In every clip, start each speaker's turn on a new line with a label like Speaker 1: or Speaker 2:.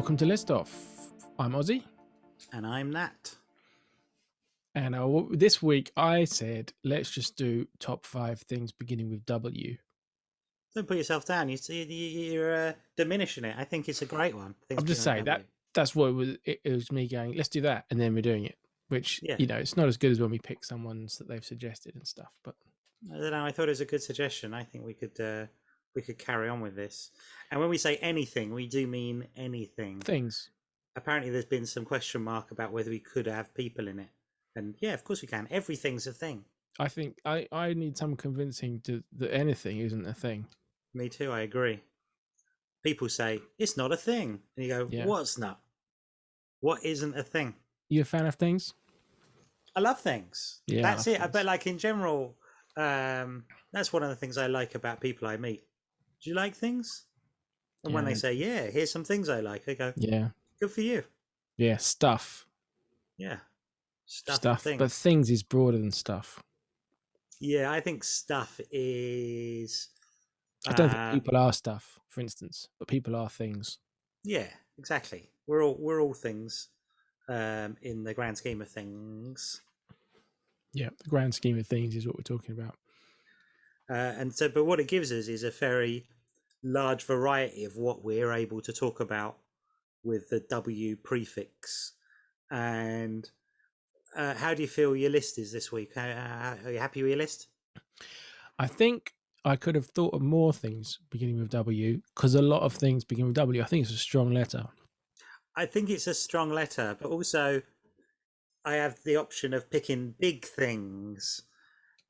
Speaker 1: Welcome to List Off. I'm Ossie.
Speaker 2: And I'm Nat.
Speaker 1: And this week I said, let's just do top 5 things beginning with W.
Speaker 2: Don't put yourself down. You're diminishing it. I think it's a great one.
Speaker 1: I'm just saying that's what it was. It was me going, let's do that. And then we're doing it, which,
Speaker 2: yeah.
Speaker 1: It's not as good as when we pick someone's that they've suggested and stuff. But
Speaker 2: I don't know. I thought it was a good suggestion. I think we could carry on with this. And when we say anything, we do mean anything.
Speaker 1: Things.
Speaker 2: Apparently, there's been some question mark about whether we could have people in it. And yeah, of course we can. Everything's a thing.
Speaker 1: I think I need some convincing that anything isn't a thing.
Speaker 2: Me too. I agree. People say it's not a thing, and you go, "What's not? What isn't a thing?"
Speaker 1: You a fan of things?
Speaker 2: I love things.
Speaker 1: Yeah,
Speaker 2: that's it. I bet, like in general, that's one of the things I like about people I meet. Do you like things? And when they say, "Yeah, here's some things I like," I go,
Speaker 1: "Yeah,
Speaker 2: good for you."
Speaker 1: Yeah, stuff.
Speaker 2: Yeah,
Speaker 1: stuff. But things is broader than stuff.
Speaker 2: Yeah, I think stuff is.
Speaker 1: I don't think people are stuff, for instance, but people are things.
Speaker 2: Yeah, exactly. We're all things, in the grand scheme of things.
Speaker 1: Yeah, the grand scheme of things is what we're talking about.
Speaker 2: But what it gives us is a very large variety of what we're able to talk about with the W prefix. And how do you feel your list is this week? Are you happy with your list?
Speaker 1: I think I could have thought of more things beginning with W, because a lot of things begin with W. I think it's a strong letter.
Speaker 2: I think it's a strong letter, but also I have the option of picking big things,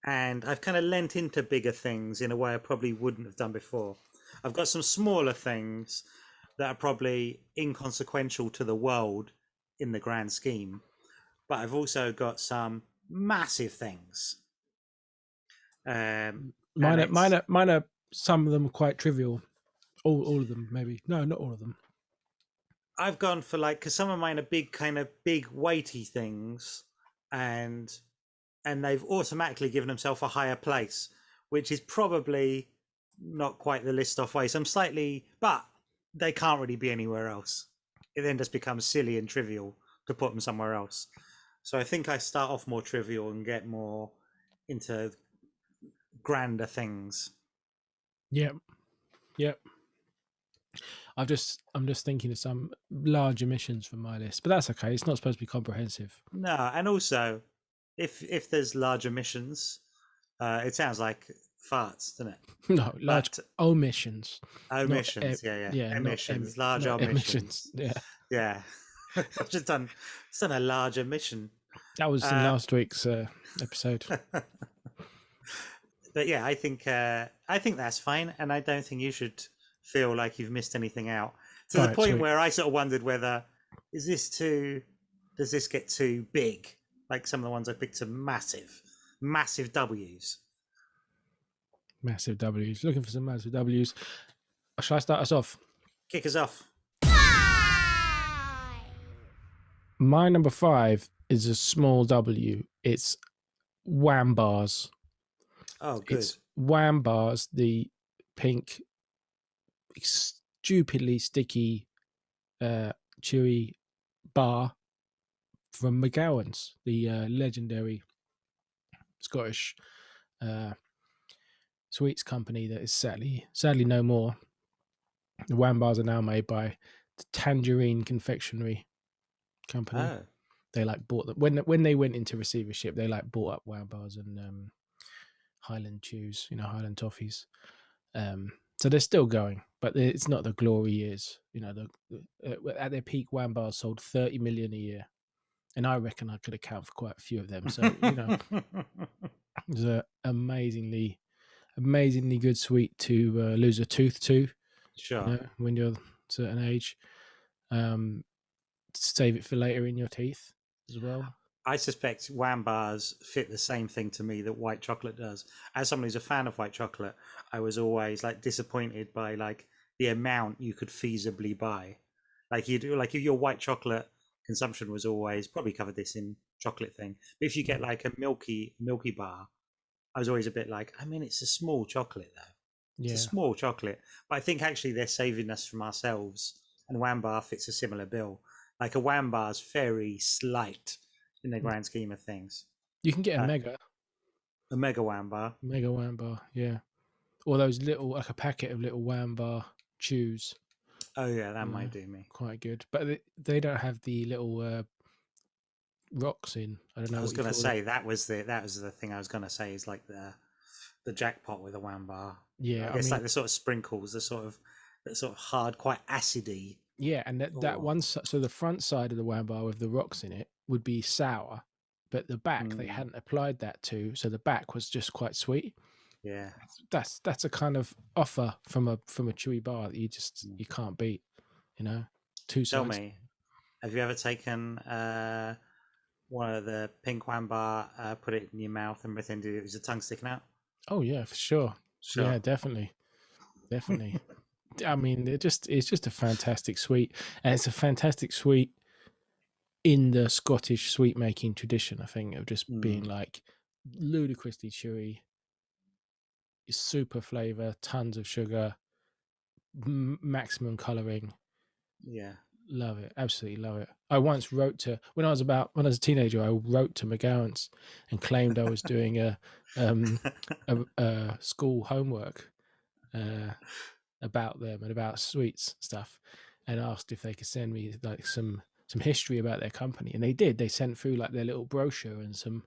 Speaker 2: and I've kind of lent into bigger things in a way I probably wouldn't have done before. I've got some smaller things that are probably inconsequential to the world in the grand scheme, but I've also got some massive things.
Speaker 1: Mine are some of them quite trivial. All of them, maybe. No, not all of them.
Speaker 2: I've gone for because some of mine are big weighty things, and they've automatically given themselves a higher place, which is probably not quite the list off way. So I'm slightly, but they can't really be anywhere else. It then just becomes silly and trivial to put them somewhere else. So I think I start off more trivial and get more into grander things.
Speaker 1: Yep. I'm just thinking of some large omissions from my list, but that's okay. It's not supposed to be comprehensive.
Speaker 2: No, and also, if there's large omissions, it sounds like farts, doesn't it?
Speaker 1: No, large omissions.
Speaker 2: Omissions, yeah. Emissions, large omissions. Yeah. I've just done a large omission.
Speaker 1: That was in last week's episode.
Speaker 2: But yeah, I think that's fine, and I don't think you should feel like you've missed anything out. To the point where I sort of wondered whether does this get too big? Like some of the ones I picked are massive W's.
Speaker 1: Massive W's. Looking for some massive W's. Shall I start us off?
Speaker 2: Kick us off.
Speaker 1: My number 5 is a small W. It's Wham Bars.
Speaker 2: Oh, good.
Speaker 1: It's Wham Bars, the pink, stupidly sticky, chewy bar from McGowan's, the legendary Scottish sweets company that is sadly no more. The Wham Bars are now made by the Tangerine Confectionery Company.
Speaker 2: Oh.
Speaker 1: They bought them when they went into receivership. They bought up Wham Bars and Highland Chews, Highland Toffees. So they're still going, but it's not the glory years. At their peak, Wham Bars sold 30 million a year, and I reckon I could account for quite a few of them. So it's an amazingly good sweet to lose a tooth to.
Speaker 2: Sure.
Speaker 1: When you're a certain age, save it for later in your teeth as well.
Speaker 2: I suspect Wham Bars fit the same thing to me that white chocolate does. As someone who's a fan of white chocolate, I was always disappointed by the amount you could feasibly buy. If your white chocolate consumption was always, probably covered this in chocolate thing, but if you get a milky bar, I was always a bit it's a small chocolate though. It's a small chocolate, but I think actually they're saving us from ourselves and Wham Bar fits a similar bill. Like a Wham Bar's very slight in the grand scheme of things.
Speaker 1: You can get
Speaker 2: A mega Wham Bar.
Speaker 1: mega Wham bar, yeah. Or those little, like a packet of little Wham bar chews.
Speaker 2: Oh yeah, that
Speaker 1: You know,
Speaker 2: might do me.
Speaker 1: quite good. But they don't have the little rocks in. I don't
Speaker 2: I
Speaker 1: know
Speaker 2: was
Speaker 1: what you
Speaker 2: gonna
Speaker 1: call it.
Speaker 2: say that was the thing I was gonna say is like the jackpot with a Wham Bar.
Speaker 1: Yeah,
Speaker 2: I
Speaker 1: I
Speaker 2: guess
Speaker 1: mean,
Speaker 2: like the sort of sprinkles, the sort of hard, quite acidy.
Speaker 1: yeah, and that
Speaker 2: Oh,
Speaker 1: one, so the front side of the Wham bar with the rocks in it would be sour, but the back they
Speaker 2: mm,
Speaker 1: hadn't applied that to, so the back was just quite sweet.
Speaker 2: yeah.
Speaker 1: That's a kind of offer from a chewy bar that
Speaker 2: Mm.
Speaker 1: you can't beat. You know, two
Speaker 2: Tell
Speaker 1: sides.
Speaker 2: me, have you ever taken one of the pink Wham Bar, put it in your mouth, and pretended it was a tongue sticking out?
Speaker 1: Oh yeah, for sure.
Speaker 2: Sure.
Speaker 1: Yeah, definitely, definitely. I mean, it's just a fantastic sweet, and it's a fantastic sweet in the Scottish sweet making tradition. I think of just being
Speaker 2: Mm,
Speaker 1: like ludicrously chewy, super flavor, tons of sugar, maximum coloring.
Speaker 2: yeah.
Speaker 1: Love it, absolutely love it. I once wrote to when I was a teenager. I wrote to McGowan's and claimed I was doing um, a school homework uh, about them and about sweets stuff, and asked if they could send me like some history about their company, and they did. They sent through like their little brochure and some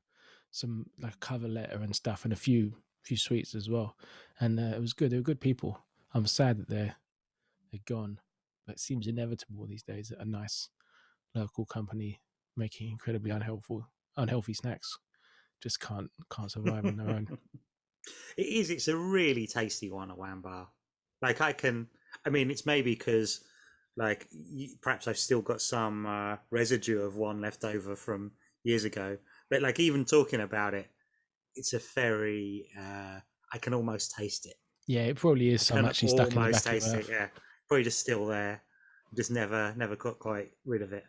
Speaker 1: like cover letter and stuff, and a few sweets as well, and it was good. They were good people. I'm sad that they're gone, but it seems inevitable these days that a nice local company making incredibly unhealthy snacks just can't survive on their own.
Speaker 2: It is. It's a really tasty one, a Wham Bar. Like I mean, it's maybe because like perhaps I've still got some residue of one left over from years ago. But like even talking about it, it's a very. I can almost taste it.
Speaker 1: Yeah, it probably is
Speaker 2: I
Speaker 1: some
Speaker 2: can
Speaker 1: actually stuck in the
Speaker 2: almost
Speaker 1: back of
Speaker 2: taste it.
Speaker 1: Earth.
Speaker 2: Yeah, probably just still there. Just never got quite rid of it.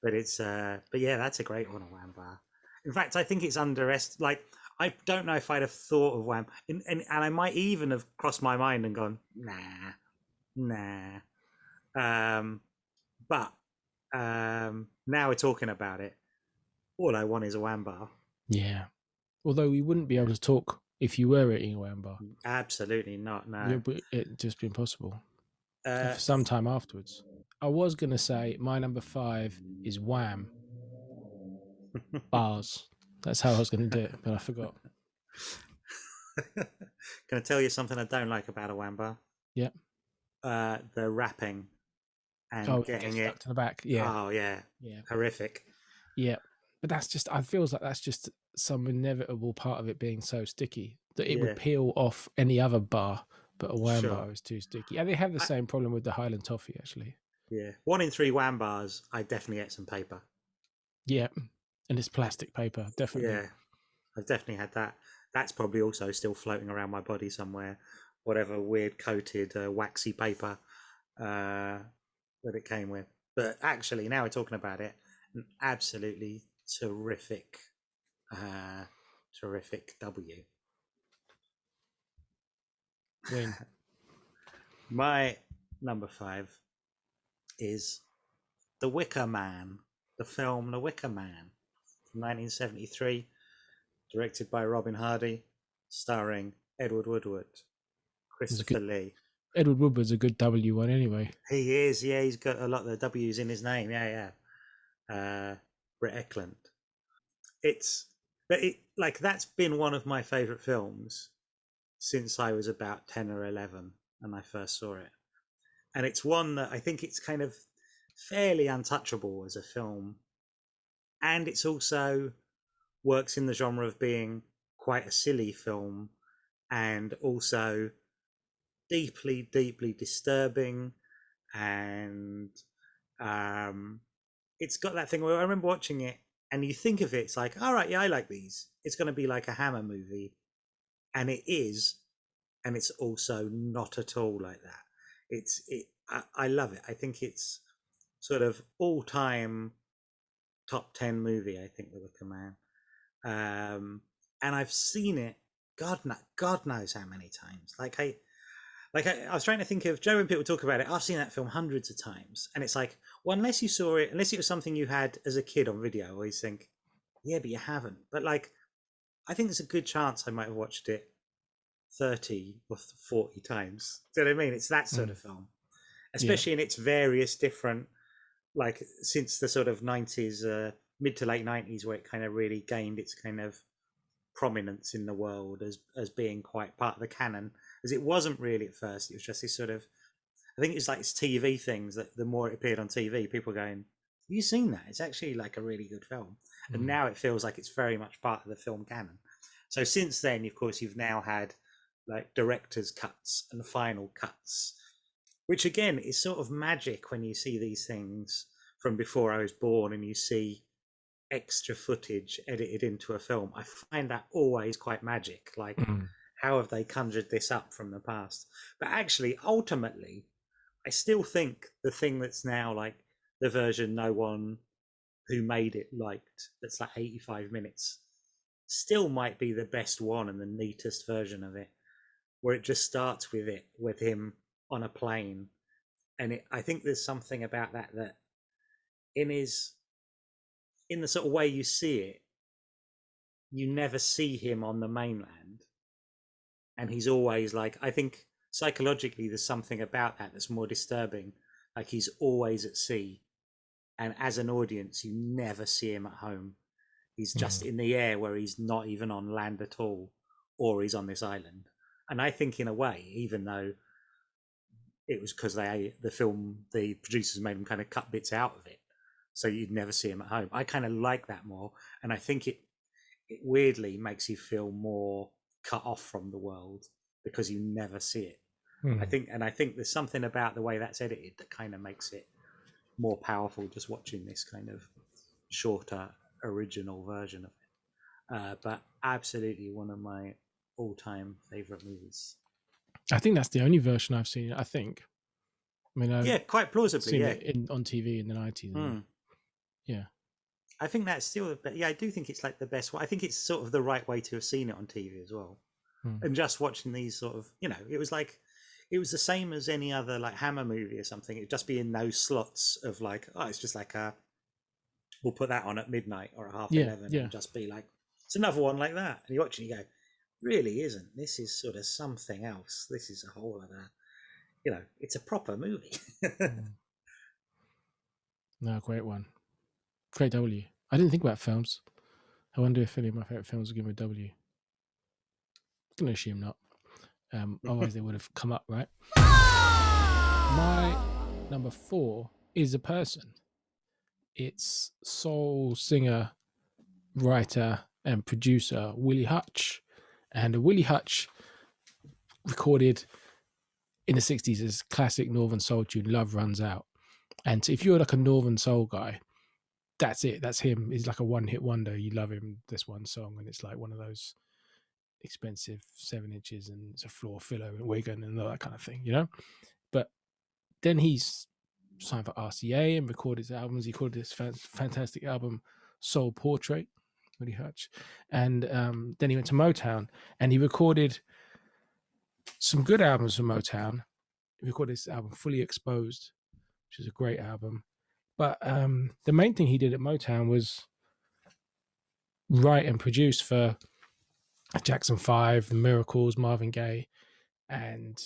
Speaker 2: But it's but yeah, that's a great one, a Wham Bar. In fact, I think it's underestimated. Like I don't know if I'd have thought of Wham, and I might even have crossed my mind and gone, nah. Um, but now we're talking about it. All I want is a Wham Bar.
Speaker 1: Yeah. Although we wouldn't be able to talk if you were eating a wham bar.
Speaker 2: Absolutely not. No.
Speaker 1: It'd just be impossible.
Speaker 2: Uh,
Speaker 1: For some time afterwards. I was going to say my number 5 is Wham Bars. That's how I was going to do it, but I forgot.
Speaker 2: Can I tell you something I don't like about a Wham Bar?
Speaker 1: Yeah.
Speaker 2: The wrapping and
Speaker 1: Oh, it
Speaker 2: getting
Speaker 1: gets stuck
Speaker 2: it.
Speaker 1: to the back. Yeah.
Speaker 2: Oh yeah,
Speaker 1: Yeah.
Speaker 2: horrific.
Speaker 1: Yeah. But that's just, I feels like that's just some inevitable part of it being so sticky that it would
Speaker 2: Yeah,
Speaker 1: peel off any other bar, but a Wham
Speaker 2: sure.
Speaker 1: bar is too sticky. And they have the
Speaker 2: I,
Speaker 1: same problem with the Highland Toffee, actually.
Speaker 2: yeah, 1 in 3 Wham Bars. I definitely get some paper.
Speaker 1: Yeah. And it's plastic paper, definitely.
Speaker 2: Yeah, I've definitely had that. That's probably also still floating around my body somewhere. Whatever weird coated waxy paper uh, that it came with. But actually, now we're talking about it, an absolutely terrific, uh, terrific W.
Speaker 1: Win.
Speaker 2: My number 5 is The Wicker Man, the film The Wicker Man from 1973, directed by Robin Hardy, starring Edward Woodward,
Speaker 1: It was a
Speaker 2: Christopher
Speaker 1: good,
Speaker 2: Lee.
Speaker 1: Edward Woodward's a good W one anyway.
Speaker 2: He is, yeah, he's got a lot of the W's in his name, yeah, yeah. Brett Eklund. It's, but it like that's been one of my favourite films since I was about 10 or 11 and I first saw it. And it's one that I think it's kind of fairly untouchable as a film. And it's also works in the genre of being quite a silly film and also deeply disturbing. And um, it's got that thing where I remember watching it and you think of it, it's like, all right, yeah, I like these. It's going to be like a Hammer movie. And it is. And it's also not at all like that. I love it. I think it's sort of all time top 10 movie, I think, The Wicker Man. And I've seen it, God knows how many times. Like Like I was trying to think of Joe when people talk about it. I've seen that film hundreds of times, and it's like, well, unless you saw it, unless it was something you had as a kid on video, I always think, yeah, but you haven't. But like, I think there's a good chance I might have watched it 30 or 40 times. Do you know what I mean? It's that sort
Speaker 1: Mm.
Speaker 2: of film,
Speaker 1: Yeah.
Speaker 2: especially in its various different, like since the sort of 90s, mid to late 90s, where it kind of really gained its kind of prominence in the world as being quite part of the canon, as it wasn't really at first. It was just this sort of, I think it's like it's TV things that the more it appeared on TV, people were going, have you seen that? It's actually like a really good film. And
Speaker 1: Mm.
Speaker 2: now it feels like it's very much part of the film canon. So since then, of course, you've now had like director's cuts and final cuts, which again is sort of magic when you see these things from before I was born and you see extra footage edited into a film. I find that always quite magic. Like,
Speaker 1: Mm.
Speaker 2: how have they conjured this up from the past? But actually, ultimately, I still think the thing that's now like the version no one who made it liked, that's like 85 minutes, still might be the best one and the neatest version of it, where it just starts with it with him on a plane. And I think there's something about that that in his, in the sort of way you see it, you never see him on the mainland, and he's always like, I think psychologically there's something about that that's more disturbing. Like he's always at sea, and as an audience you never see him at home. He's just
Speaker 1: Mm.
Speaker 2: in the air where he's not even on land at all, or he's on this island. And I think in a way, even though it was because the producers made him kind of cut bits out of it so you'd never see him at home, I kind of like that more. And I think it weirdly makes you feel more cut off from the world because you never see it.
Speaker 1: Mm.
Speaker 2: I think there's something about the way that's edited that kind of makes it more powerful just watching this kind of shorter original version of it. But absolutely one of my all-time favorite movies.
Speaker 1: I think that's the only version I've seen. I think. I mean, I've
Speaker 2: Yeah, quite plausibly.
Speaker 1: seen
Speaker 2: Yeah.
Speaker 1: it on TV in the 90s. And, yeah.
Speaker 2: I think that's still, yeah, I do think it's like the best one. I think it's sort of the right way to have seen it on TV as well.
Speaker 1: Mm.
Speaker 2: And just watching these sort of, it was like, it was the same as any other like Hammer movie or something. It'd just be in those slots of like, oh, it's just like we'll put that on at midnight or at half
Speaker 1: Yeah.
Speaker 2: 11
Speaker 1: Yeah.
Speaker 2: and just be like, it's another one like that. And you watch it and you go, really isn't. This is sort of something else. This is a whole other, it's a proper movie.
Speaker 1: Mm. No, great one. Great W. I didn't think about films. I wonder if any of my favorite films will give me a W. I'm going to assume not. Otherwise, they would have come up, right? My number 4 is a person. It's soul singer, writer, and producer Willie Hutch. And Willie Hutch recorded in the 60s his classic Northern Soul tune, Love Runs Out. And if you're like a Northern Soul guy, that's it. That's him. He's like a one-hit wonder. You love him, this one song, and it's like one of those expensive 7 inches and it's a floor filler in Wigan and all that kind of thing, But then he's signed for RCA and recorded his albums. He recorded this fantastic album, Soul Portrait, Willie Hutch. And then he went to Motown and he recorded some good albums from Motown. He recorded this album, Fully Exposed, which is a great album. But the main thing he did at Motown was write and produce for Jackson 5, The Miracles, Marvin Gaye, and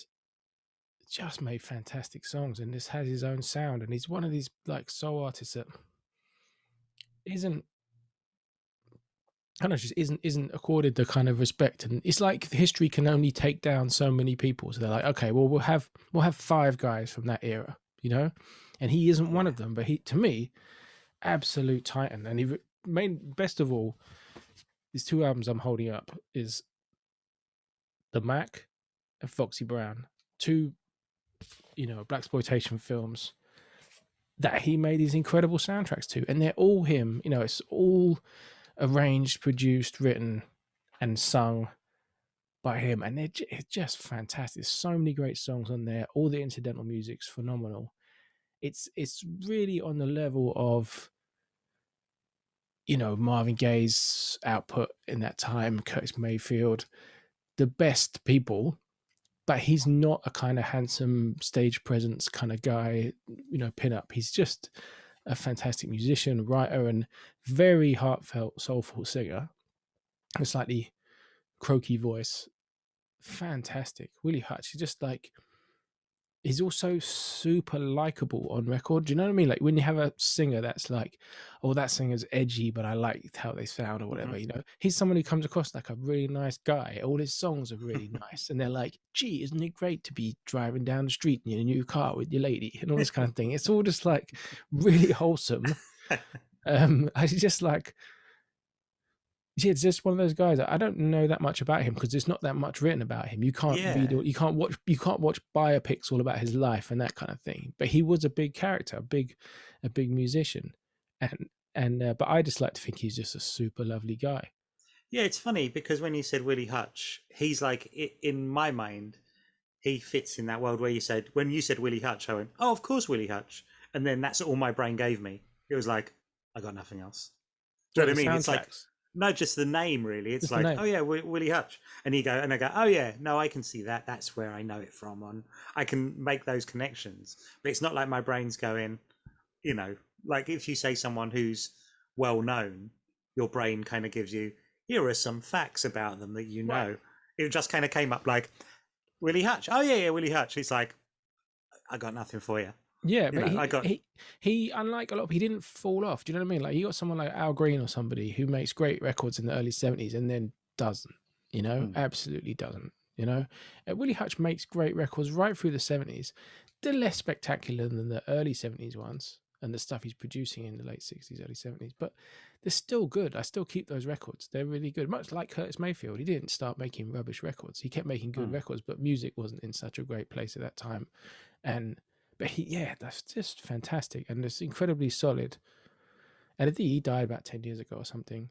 Speaker 1: just made fantastic songs. And this has his own sound. And he's one of these like soul artists that isn't, I don't know, just isn't accorded the kind of respect. And it's like history can only take down so many people. So they're like, okay, well we'll have 5 guys from that era, and he isn't one of them. But he, to me, absolute titan. And he best of all, these 2 albums I'm holding up is The Mac and Foxy Brown, 2 blaxploitation films that he made these incredible soundtracks to, and they're all him. It's all arranged, produced, written, and sung by him, and it's just fantastic. There's so many great songs on there. All the incidental music's phenomenal. It's really on the level of Marvin Gaye's output in that time, Curtis Mayfield, the best people but he's not a kind of handsome stage presence kind of guy, pin up. He's just a fantastic musician, writer, and very heartfelt, soulful singer. A slightly croaky voice, fantastic. Willie Hutch, he's just like, he's also super likable on record. Do you know what I mean? Like when you have a singer that's like, oh, that singer's edgy, but I liked how they sound or whatever, he's someone who comes across like a really nice guy. All his songs are really nice. And they're like, gee, isn't it great to be driving down the street in your new car with your lady and all this kind of thing? It's all just like really wholesome. I just like, yeah, it's just one of those guys. I don't know that much about him because there's not that much written about him. You can't read,
Speaker 2: Yeah.
Speaker 1: you can't watch biopics all about his life and that kind of thing. But he was a big character, a big musician, but I just like to think he's just a super lovely guy.
Speaker 2: Yeah, it's funny because when you said Willie Hutch, he's like, in my mind, he fits in that world where when you said Willie Hutch, I went, oh, of course, Willie Hutch. And then that's all my brain gave me. It was like, I got nothing else. Do you know what I mean? It's like, no, just the name, really. It's like, oh yeah, Willie Hutch, and I go, oh yeah, no, I can see that. That's where I know it from. I can make those connections, but it's not like my brain's going, like if you say someone who's well known, your brain kind of gives you, here are some facts about them that you know. Right. It just kind of came up like Willie Hutch. Oh yeah, Willie Hutch. It's like, I got nothing for you.
Speaker 1: Yeah, but he unlike a lot of, he didn't fall off. Do you know what I mean? Like you got someone like Al Green or somebody who makes great records in the early 70s and then doesn't, absolutely doesn't, Willie Hutch makes great records right through the 70s. They're less spectacular than the early 70s ones and the stuff he's producing in the late 60s, early 70s, but they're still good. I still keep those records. They're really good. Much like Curtis Mayfield, he didn't start making rubbish records. He kept making good records, but music wasn't in such a great place at that time. But that's just fantastic, and it's incredibly solid. And I think he died about 10 years ago or something.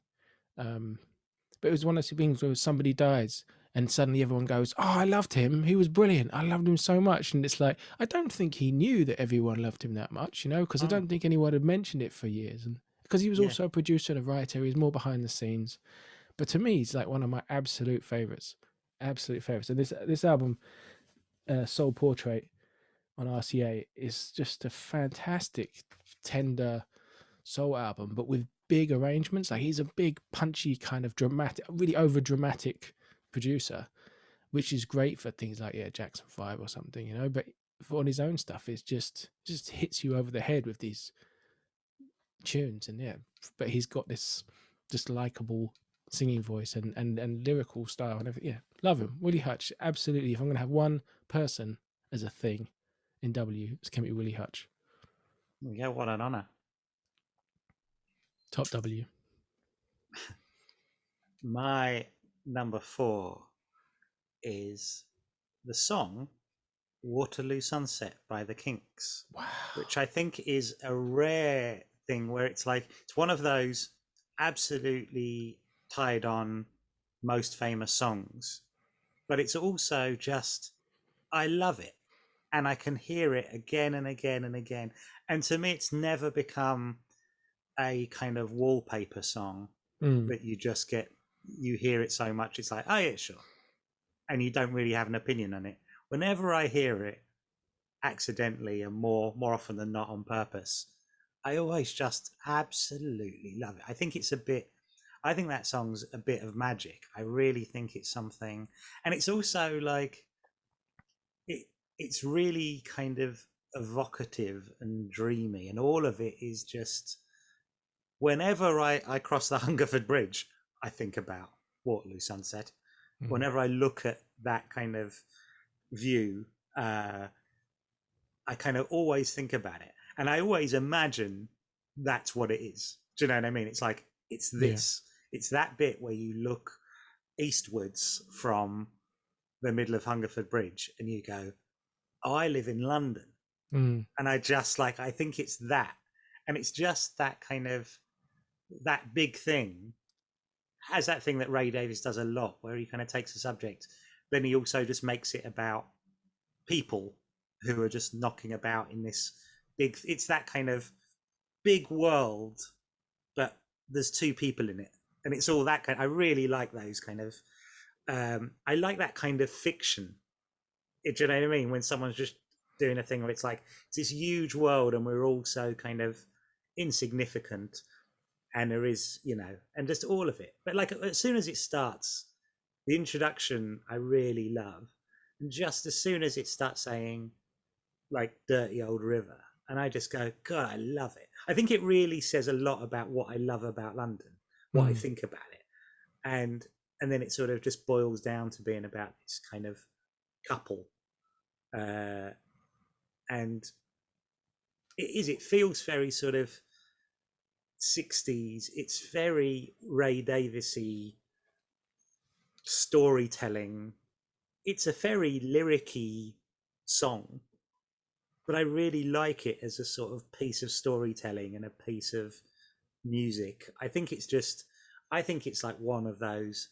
Speaker 1: But it was one of those things where somebody dies and suddenly everyone goes, oh, I loved him. He was brilliant. I loved him so much. And it's like, I don't think he knew that everyone loved him that much, because I don't think anyone had mentioned it for years. And because he was also a producer and a writer, he was more behind the scenes. But to me, he's like one of my absolute favorites. Absolute favorites. And this album, Soul Portrait, on RCA is just a fantastic, tender soul album, but with big arrangements. Like he's a big, punchy, kind of dramatic, really over dramatic producer, which is great for things like Jackson 5 or something, but on his own stuff, it's just hits you over the head with these tunes. And but he's got this just likable singing voice and lyrical style and everything. Love him. Willie Hutch, absolutely. If I'm going to have one person as a thing in W, it's going to be Willie Hutch.
Speaker 2: Yeah, what an honor.
Speaker 1: Top W.
Speaker 2: My number 4 is the song Waterloo Sunset by the Kinks.
Speaker 1: Wow.
Speaker 2: Which I think is a rare thing where it's like, it's one of those absolutely tied on most famous songs, but it's also just, I love it. And I can hear it again and again and again. And to me, it's never become a kind of wallpaper song that you just get, you hear it so much, it's like, oh yeah, sure. And you don't really have an opinion on it. Whenever I hear it accidentally and more often than not on purpose, I always just absolutely love it. I think that song's a bit of magic. I really think it's something. And it's also like, it's really kind of evocative and dreamy, and all of it is just, whenever I cross the Hungerford Bridge, I think about Waterloo Sunset. Whenever I look at that kind of view, I kind of always think about it, and I always imagine that's what it is. Do you know what I mean? It's like, it's this, it's that bit where you look eastwards from the middle of Hungerford Bridge and you go, oh, I live in London. And I just like, I think it's that. And it's just that kind of, that big thing, has that thing that Ray Davies does a lot, where he kind of takes a subject, then he also just makes it about people who are just knocking about in this big, it's that kind of big world, but there's two people in it. And it's all that kind, I really like those kind of, I like that kind of fiction Do you know what I mean? When someone's just doing a thing where it's like it's this huge world and we're all so kind of insignificant, and there is, and just all of it. But like as soon as it starts, the introduction I really love, and just as soon as it starts saying like dirty old river, and I just go, God, I love it. I think it really says a lot about what I love about London, what I think about it, and then it sort of just boils down to being about this kind of couple, and it feels very sort of 60s. It's very Ray Davies-y storytelling. It's a very lyricy song, but I really like it as a sort of piece of storytelling and a piece of music. I think it's like one of those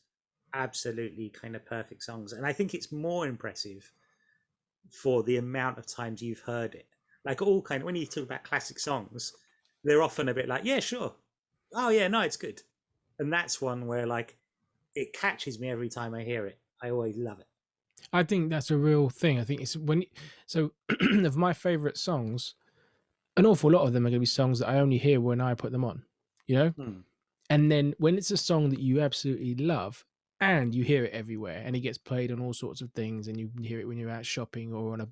Speaker 2: absolutely kind of perfect songs, and I think it's more impressive for the amount of times you've heard it. Like all kind of when you talk about classic songs, they're often a bit like, yeah, sure, oh yeah, no, it's good, and that's one where like it catches me every time I hear it. I always love it.
Speaker 1: I think that's a real thing. I think it's of my favorite songs, an awful lot of them are going to be songs that I only hear when I put them on, you know? And then when it's a song that you absolutely love and you hear it everywhere and it gets played on all sorts of things and you hear it when you're out shopping or on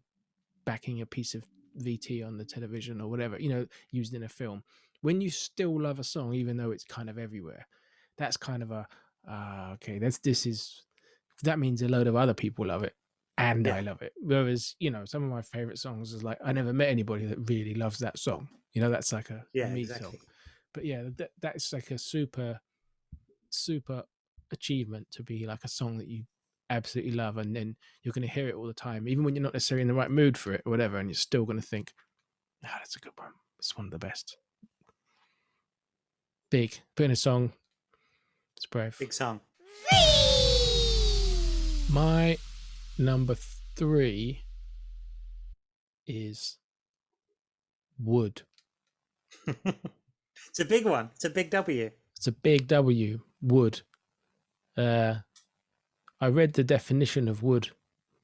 Speaker 1: backing a piece of VT on the television or whatever, used in a film. When you still love a song, even though it's kind of everywhere, that's kind of okay, that means a load of other people love it and I love it. Whereas, some of my favorite songs is like, I never met anybody that really loves that song. That's like a me
Speaker 2: exactly.
Speaker 1: song. But yeah, that's like a super, super achievement to be like a song that you absolutely love. And then you're going to hear it all the time, even when you're not necessarily in the right mood for it or whatever. And you're still going to think, that's a good one. It's one of the best. Big. Put in a song. It's brave.
Speaker 2: Big song.
Speaker 1: My number 3 is Wood.
Speaker 2: It's a big one. It's a big W.
Speaker 1: It's a big W. Wood. I read the definition of wood.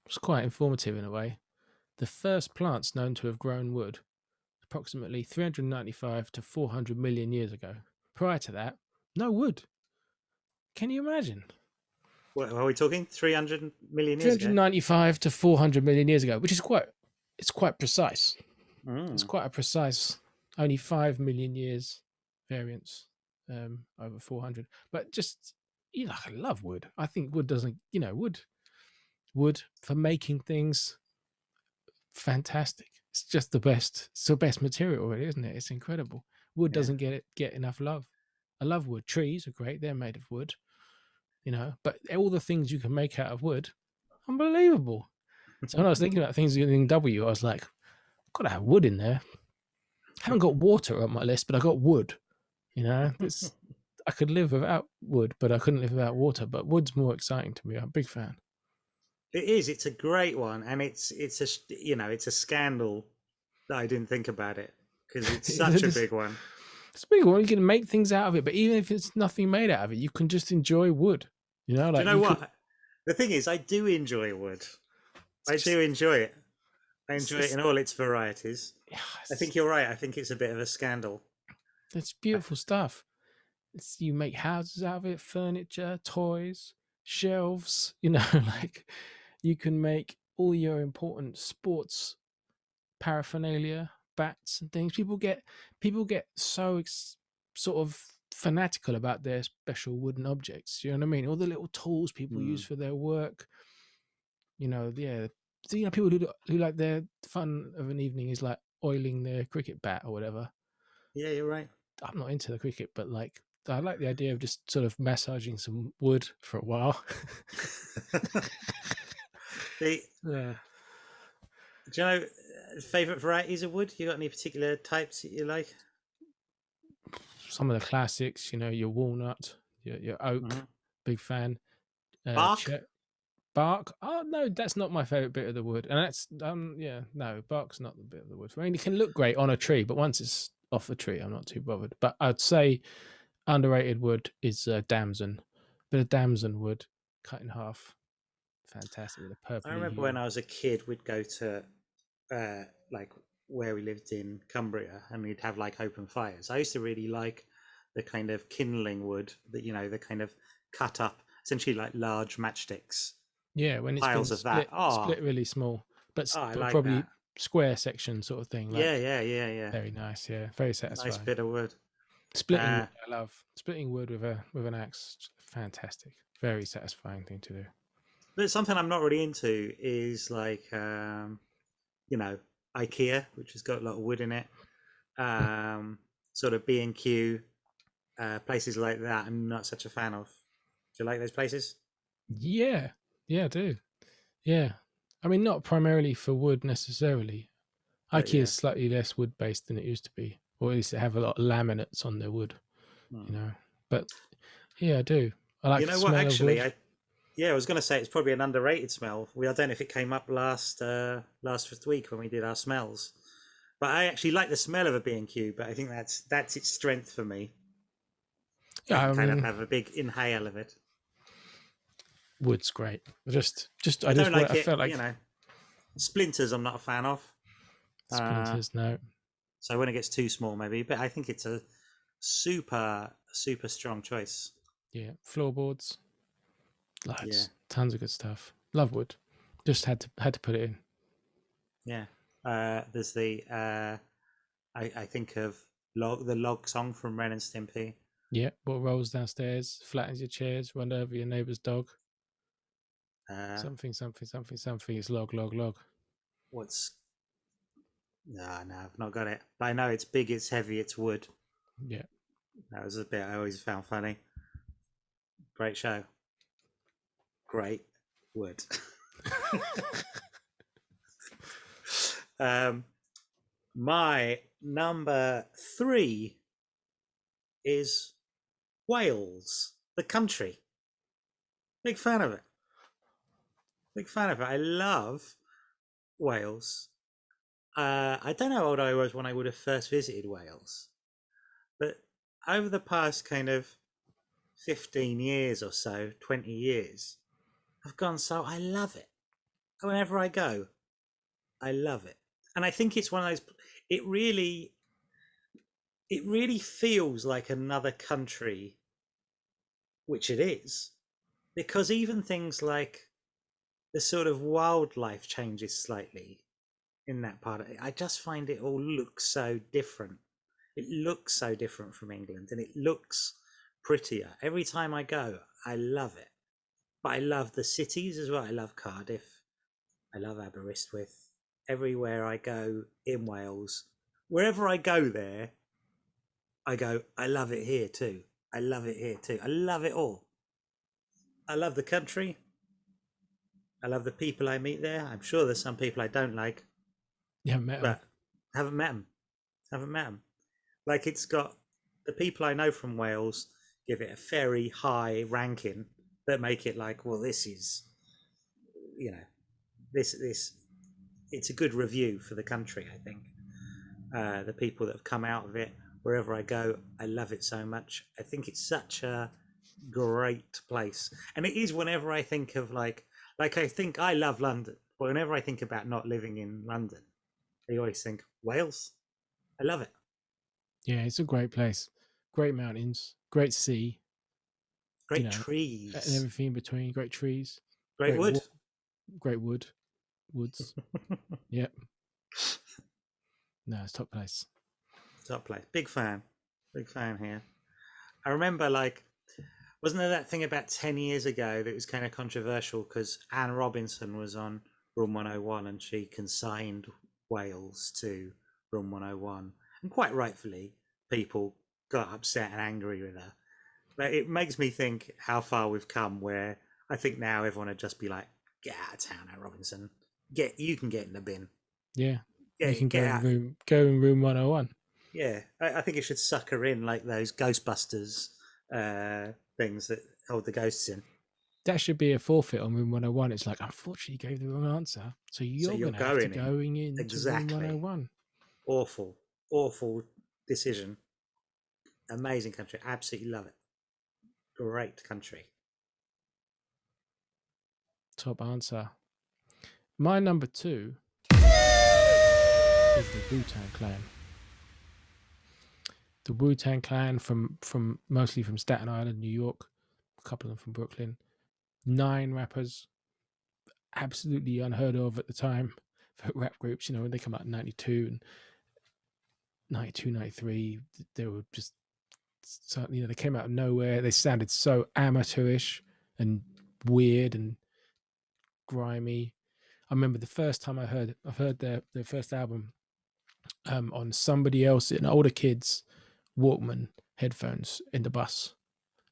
Speaker 1: It's quite informative in a way. The first plants known to have grown wood, approximately 395 to 400 million years ago. Prior to that, no wood. Can you imagine?
Speaker 2: What are we talking? 300 million years ago?
Speaker 1: 395 to 400 million years ago, which is quite precise. It's quite a precise, only 5 million years variance over 400. But just, I love wood. I think wood doesn't, wood for making things, fantastic. It's just the best. It's the best material, really, isn't it? It's incredible. Wood doesn't get enough love. I love wood. Trees are great. They're made of wood, but all the things you can make out of wood, unbelievable. So when I was thinking about things using W, I was like, I've got to have wood in there. I haven't got water on my list, but I got wood. I could live without wood, but I couldn't live without water. But wood's more exciting to me. I'm a big fan.
Speaker 2: It is. It's a great one, and it's a scandal that I didn't think about it because it's such a big one.
Speaker 1: It's a big one. You can make things out of it, but even if it's nothing made out of it, you can just enjoy wood.
Speaker 2: Do you know what? The thing is, I do enjoy wood. I do enjoy it. I enjoy it in all its varieties. I think you're right. I think it's a bit of a scandal.
Speaker 1: It's beautiful stuff. You make houses out of it, furniture, toys, shelves. Like you can make all your important sports paraphernalia, bats and things. People get so sort of fanatical about their special wooden objects. You know what I mean? All the little tools people use for their work. People who like their fun of an evening is like oiling their cricket bat or whatever.
Speaker 2: Yeah, you're right.
Speaker 1: I'm not into the cricket, but like I like the idea of just sort of massaging some wood for a while.
Speaker 2: Do you know favorite varieties of wood? You got any particular types that you like?
Speaker 1: Some of the classics, your walnut, your oak, big fan.
Speaker 2: Bark?
Speaker 1: Bark? Oh no, that's not my favorite bit of the wood. And that's no, bark's not the bit of the wood. I mean, it can look great on a tree, but once it's off the tree, I'm not too bothered. But I'd say underrated wood is damson. Bit of damson wood cut in half. fantastic with a
Speaker 2: I
Speaker 1: purpley
Speaker 2: remember
Speaker 1: hue.
Speaker 2: when I was a kid, we'd go to like where we lived in Cumbria, and we'd have like open fires. I used to really like the kind of kindling wood that the kind of cut up, essentially like large matchsticks,
Speaker 1: Yeah, when it's been
Speaker 2: piles of that.
Speaker 1: split really small,
Speaker 2: Oh, I
Speaker 1: but
Speaker 2: like
Speaker 1: probably
Speaker 2: that.
Speaker 1: square section sort of thing.
Speaker 2: Yeah,
Speaker 1: Like
Speaker 2: yeah, yeah, yeah.
Speaker 1: very nice. Yeah, very
Speaker 2: Nice
Speaker 1: satisfying.
Speaker 2: bit of wood.
Speaker 1: Splitting
Speaker 2: Uh,
Speaker 1: wood, I love splitting wood with an axe. Fantastic, very satisfying thing to do.
Speaker 2: but something I'm not really into is like you know IKEA, which has got a lot of wood in it. Um, Sort of B&Q, places like that. I'm not such a fan of. Do you like those places?
Speaker 1: Yeah, yeah, I do. Yeah, I mean, not primarily for wood necessarily.
Speaker 2: But
Speaker 1: IKEA is
Speaker 2: yeah.
Speaker 1: slightly less wood based than it used to be, or at least they have a lot of laminates on their wood, you
Speaker 2: Hmm.
Speaker 1: know. But yeah, I do. I like
Speaker 2: You
Speaker 1: the
Speaker 2: know what?
Speaker 1: smell of
Speaker 2: Actually,
Speaker 1: wood.
Speaker 2: I was going to say it's probably an underrated smell. I don't know if it came up last week when we did our smells, but I actually like the smell of a B&Q. But I think that's its strength for me. I
Speaker 1: Yeah,
Speaker 2: can
Speaker 1: I
Speaker 2: kind of
Speaker 1: mean,
Speaker 2: have a big inhale of it.
Speaker 1: wood's great.
Speaker 2: I don't
Speaker 1: I
Speaker 2: like it.
Speaker 1: felt like
Speaker 2: Splinters. I'm not a fan of. Uh,
Speaker 1: splinters. No,
Speaker 2: so when it gets too small, maybe. But I think it's a super strong choice.
Speaker 1: yeah, floorboards,
Speaker 2: Yeah,
Speaker 1: loads, tons of good stuff. Love wood. Just had to put it in.
Speaker 2: yeah. There's the I think of the log song from Ren and Stimpy.
Speaker 1: Yeah, what rolls downstairs, flattens your chairs, run over your neighbour's dog.
Speaker 2: Uh,
Speaker 1: Something, something, something, something. It's log, log, log.
Speaker 2: what's no, I've not got it. But I know it's big, it's heavy, it's wood.
Speaker 1: Yeah.
Speaker 2: That was a bit I always found funny. Great show. Great wood. um, my number 3 is Wales, the country. Big fan of it. Big fan of it. I love Wales. I don't know how old I was when I would have first visited Wales, but over the past kind of 15 years or so, 20 years, I've gone, so I love it. Whenever I go, I love it. And I think it's one of those, it really, it really feels like another country, which it is, because even things like the sort of wildlife changes slightly in that part of it. I just find it all looks so different. It looks so different from England, and it looks prettier. Every time I go, I love it. But I love the cities as well. I love Cardiff. I love Aberystwyth. Everywhere I go in Wales, wherever I go there, I go, I love it here too. I love it here too. I love it all. I love the country. I love the people I meet there. I'm sure there's some people I don't like,
Speaker 1: Yeah, met them.
Speaker 2: but haven't met them. Haven't met them. Like it's got the people I know from Wales give it a very high ranking that make it like, well, this is, you know, this it's a good review for the country. I think the people that have come out of it, wherever I go, I love it so much. I think it's such a great place, and it is. Whenever I think of like I think I love London, but whenever I think about not living in London, I always think Wales. I love it.
Speaker 1: Yeah, it's a great place. Great mountains, great sea, you
Speaker 2: Great
Speaker 1: know, and
Speaker 2: trees,
Speaker 1: everything in between. Great trees,
Speaker 2: great
Speaker 1: great
Speaker 2: wood.
Speaker 1: wood, great woods. Yep. No, it's top place.
Speaker 2: Top place. Big fan. Big fan here. I remember, like, wasn't there that thing about 10 years ago that was kind of controversial because Anne Robinson was on Room 101 and she consigned Wales to Room 101. And quite rightfully, people got upset and angry with her. But it makes me think how far we've come where I think now everyone would just be like, get out of town, Anne Robinson. You can get in the bin.
Speaker 1: Yeah, you can
Speaker 2: Get out.
Speaker 1: go in room 101.
Speaker 2: Yeah, I think it should suck her in like those Ghostbusters things that hold the ghosts in.
Speaker 1: That should be a forfeit on room 101. It's like, unfortunately, you gave the wrong answer, so
Speaker 2: So
Speaker 1: you're
Speaker 2: you're
Speaker 1: going to have to
Speaker 2: going in.
Speaker 1: going into room
Speaker 2: Exactly.
Speaker 1: 101.
Speaker 2: Awful, awful decision. Amazing country. Absolutely love it. Great country.
Speaker 1: Top answer. My number 2 is the WuTang Clan. The WuTang Clan from mostly from Staten Island, New York. A couple of them from Brooklyn. 9 rappers, absolutely unheard of at the time for rap groups. You know, when they come out in 92 and 92, 93, they were just, so, you know, they came out of nowhere. They sounded so amateurish and weird and grimy. I remember the first time I've heard their first album on somebody else, an older kid's Walkman headphones in the bus.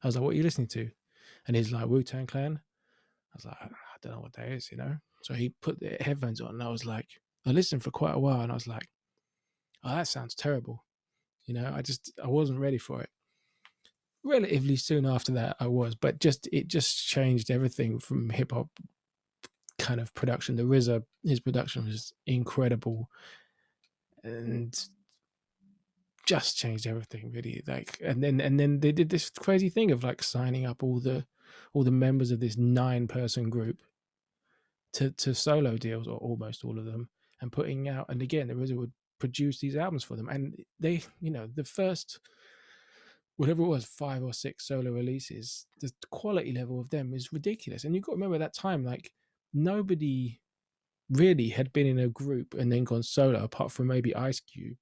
Speaker 1: I was like, "What are you listening to?" And he's like, "WuTang Clan." I was like, "I don't know what that is," you know. So he put the headphones on, and I was like, I listened for quite a while, and I was like, "Oh, that sounds terrible." You know, I wasn't ready for it. Relatively soon after that, I was, but it just changed everything from hip hop kind of production. The RZA, his production was incredible, and just changed everything really. Like, and then they did this crazy thing of like signing up all the members of this 9-person group to solo deals, or almost all of them, and putting out, and again, the RZA would produce these albums for them, and they, you know, the first, whatever it was, 5 or 6 solo releases, the quality level of them is ridiculous. And you've got to remember that time, like, nobody really had been in a group and then gone solo, apart from maybe Ice Cube,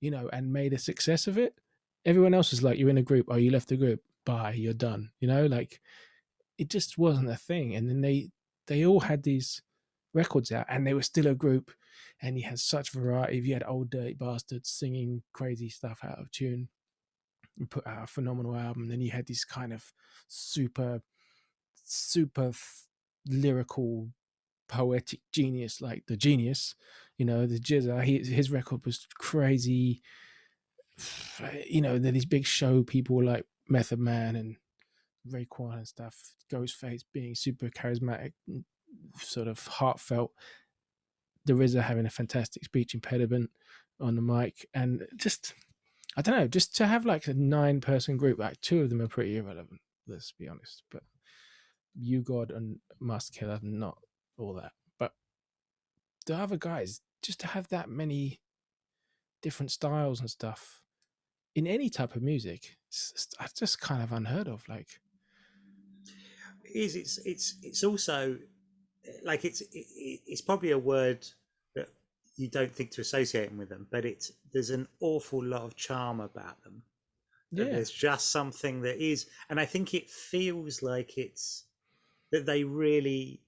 Speaker 1: you know, and made a success of it. Everyone else was like, you're in a group, oh, you left the group, bye, you're done, you know, like, it just wasn't a thing. And then they all had these records out, and they were still a group, and you had such variety. You had Old Dirty Bastards singing crazy stuff out of tune and put out a phenomenal album. Then you had this kind of super lyrical poetic genius like the Genius, you know, the Jizza. His record was crazy. You know, these big show people like Method Man and Raekwon and stuff, Ghostface being super charismatic, sort of heartfelt. The RZA having a fantastic speech impediment on the mic, and just, I don't know, just to have like a 9-person group, like 2 of them are pretty irrelevant, let's be honest. But You God and Master Killer, not all that. But the other guys, just to have that many different styles and stuff in any type of music, it's just kind of unheard of. Like,
Speaker 2: It's also like it's probably a word that you don't think to associate with them, but there's an awful lot of charm about them.
Speaker 1: yeah,
Speaker 2: There's just something that is, and I think it feels like it's that they really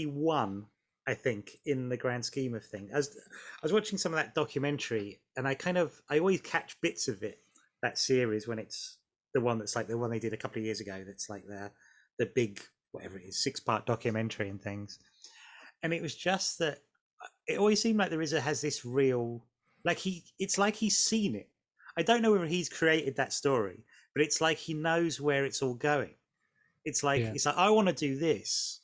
Speaker 2: won. I think in the grand scheme of things, as I was watching some of that documentary, and I always catch bits of it, that series, when it's the one that's like the one they did a couple of years ago. That's like the big, whatever it is, 6-part documentary and things. And it was just that it always seemed like the RZA has this real, like it's like he's seen it. I don't know whether he's created that story, but it's like he knows where it's all going.
Speaker 1: yeah,
Speaker 2: It's like I want to do this,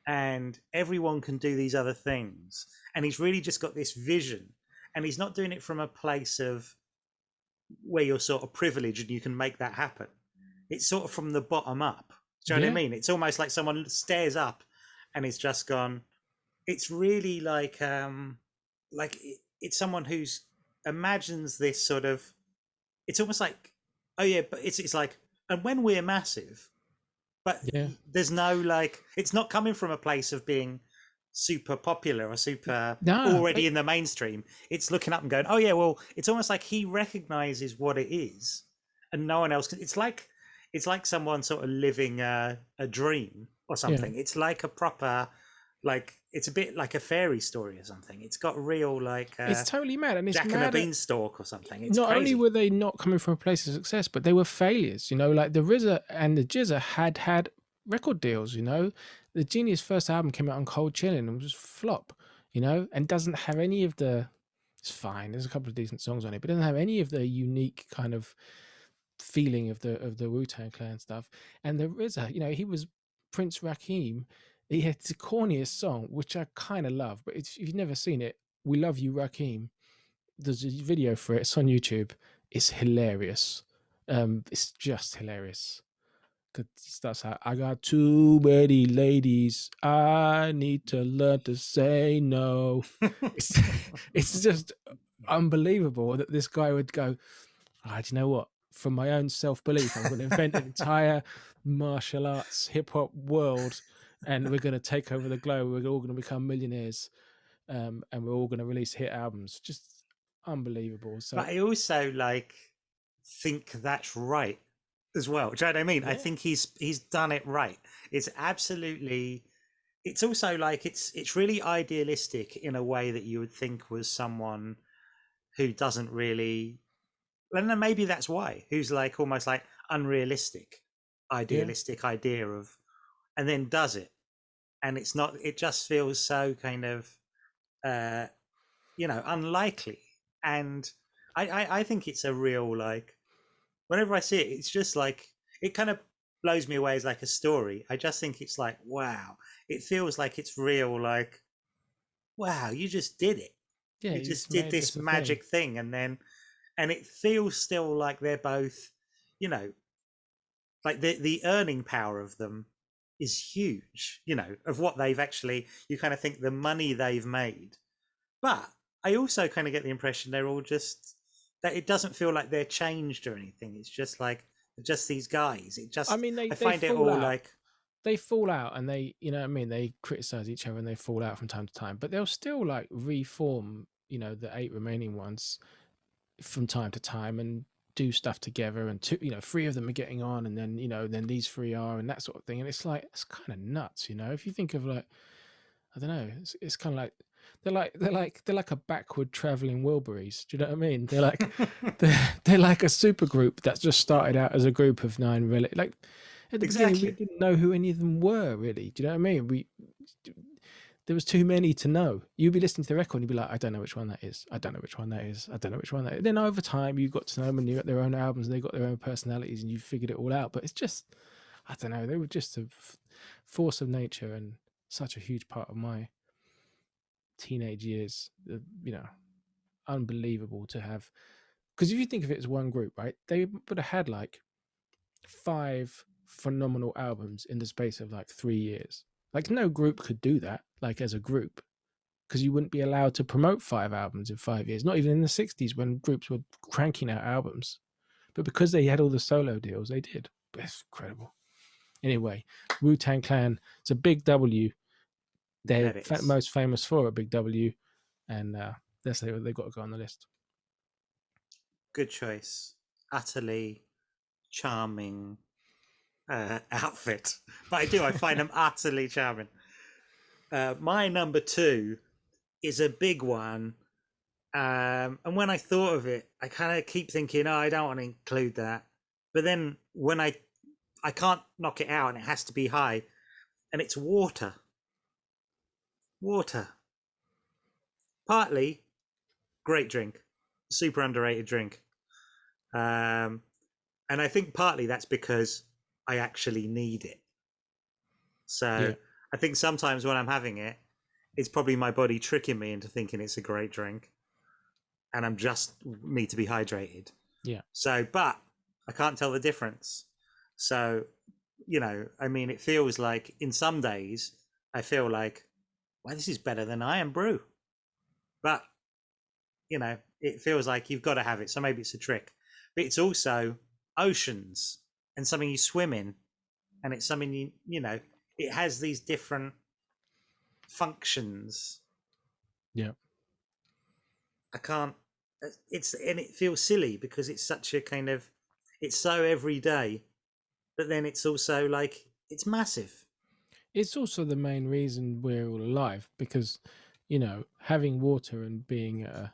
Speaker 2: and everyone can do these other things, and he's really just got this vision, and he's not doing it from a place of where you're sort of privileged and you can make that happen. It's sort of from the bottom up. Do you know what I
Speaker 1: yeah.
Speaker 2: mean? It's almost like someone stares up and it's just gone. It's really like it's someone who's imagines this sort of. It's almost like, oh yeah, but it's like, and when we're massive, but
Speaker 1: Yeah.
Speaker 2: there's no like, it's not coming from a place of being super popular or super
Speaker 1: No,
Speaker 2: already in the mainstream. It's looking up and going, oh yeah, well, it's almost like he recognizes what it is, and no one else can. It's like someone sort of living a dream or
Speaker 1: yeah.
Speaker 2: something. It's like a proper, like it's a bit like a fairy story or something. It's got real like
Speaker 1: It's totally mad, and it's
Speaker 2: Jack and the
Speaker 1: mad at,
Speaker 2: Beanstalk or something. It's
Speaker 1: not only
Speaker 2: crazy.
Speaker 1: were they not coming from a place of success, but they were failures. You know, like the RZA and the Jizza had record deals. You know, the Genius first album came out on Cold Chillin' and was a flop. You know, and doesn't have any of the. It's fine. There's a couple of decent songs on it, but doesn't have any of the unique kind of feeling of the Wu-Tang Clan stuff. And the RZA, you know, he was Prince Rakeem. He had the corniest song, which I kind of love. But if you've never seen it, "We Love You, Rakeem." There's a video for it. It's on YouTube. It's hilarious. It's just hilarious. 'cause he starts out, I got too many ladies. I need to learn to say no. It's it's just unbelievable that this guy would go, do you know what? From my own self belief, I'm going to invent an entire martial arts hip hop world, and we're going to take over the globe. We're all going to become millionaires, and we're all going to release hit albums. Just unbelievable. So
Speaker 2: But I also like think that's right as well. Do you know what I mean? I
Speaker 1: yeah,
Speaker 2: think he's done it right. It's absolutely. It's also like it's really idealistic in a way that you would think was someone who doesn't really. I don't know. Maybe that's why. Who's like almost like unrealistic,
Speaker 1: yeah,
Speaker 2: idealistic idea of, and then does it, and it's not. It just feels so kind of, uh, unlikely. And I think it's a real like whenever I see it, it's just like it kind of blows me away as like a story. I just think it's like, wow, it feels like it's real, like, wow, you just did it.
Speaker 1: yeah.
Speaker 2: You
Speaker 1: You just
Speaker 2: just did
Speaker 1: made
Speaker 2: this
Speaker 1: this a thing.
Speaker 2: magic thing, and it feels still like they're both, you know, like the earning power of them is huge, of what they've actually you kind of think the money they've made. But I also kind of get the impression they're all just that it doesn't feel like they're changed or anything. It's just like just these guys.
Speaker 1: I mean,
Speaker 2: I
Speaker 1: they
Speaker 2: find it
Speaker 1: fall
Speaker 2: all
Speaker 1: out.
Speaker 2: like
Speaker 1: They fall out, and they, you know what I mean. They criticize each other, and they fall out from time to time. But they'll still like reform, the 8 remaining ones from time to time, and do stuff together. And two, three of them are getting on, and then then these three are, and that sort of thing. And it's like it's kind of nuts, if you think of like, I don't know, it's kind of like they're like a backward traveling Wilburys. Do you know what I mean? They're like they're like a super group that's just started out as a group of 9 really. Like at the beginning, we
Speaker 2: exactly.
Speaker 1: didn't know who any of them were really. Do you know what I mean? There was too many to know. You'd be listening to the record and you'd be like, I don't know which one that is. I don't know which one that is. I don't know which one that is. Then over time, you got to know them and you got their own albums and they got their own personalities and you figured it all out. But it's just, I don't know. They were just a force of nature and such a huge part of my teenage years. Unbelievable to have. Because if you think of it as one group, right, they would have had like 5 phenomenal albums in the space of like 3 years. Like no group could do that, like as a group, because you wouldn't be allowed to promote 5 albums in 5 years. Not even in the '60s when groups were cranking out albums, but because they had all the solo deals, they did. It's incredible. Anyway, Wu-Tang Clan. It's a big W.
Speaker 2: I
Speaker 1: They're
Speaker 2: bet it is.
Speaker 1: most famous for a big W, and that's they've got to go on the list.
Speaker 2: Good choice. Utterly charming outfit. But I find them utterly charming. My number two is a big one. And when I thought of it, I kind of keep thinking, oh, I don't want to include that. But then when I can't knock it out and it has to be high, and it's water. Water. Partly great drink, super underrated drink. Um, and I think partly that's because I actually need it. So
Speaker 1: Yeah,
Speaker 2: I think sometimes when I'm having it, it's probably my body tricking me into thinking it's a great drink, and I'm just need to be hydrated.
Speaker 1: yeah.
Speaker 2: So, but I can't tell the difference. So, I mean, it feels like in some days I feel like, well, this is better than Iron Brew, but it feels like you've got to have it. So maybe it's a trick, but it's also oceans and something you swim in, and it's something it has these different functions.
Speaker 1: Yeah.
Speaker 2: I can't. And it feels silly because it's such a kind of it's so everyday, but then it's also like it's massive.
Speaker 1: It's also the main reason we're all alive because, having water and being a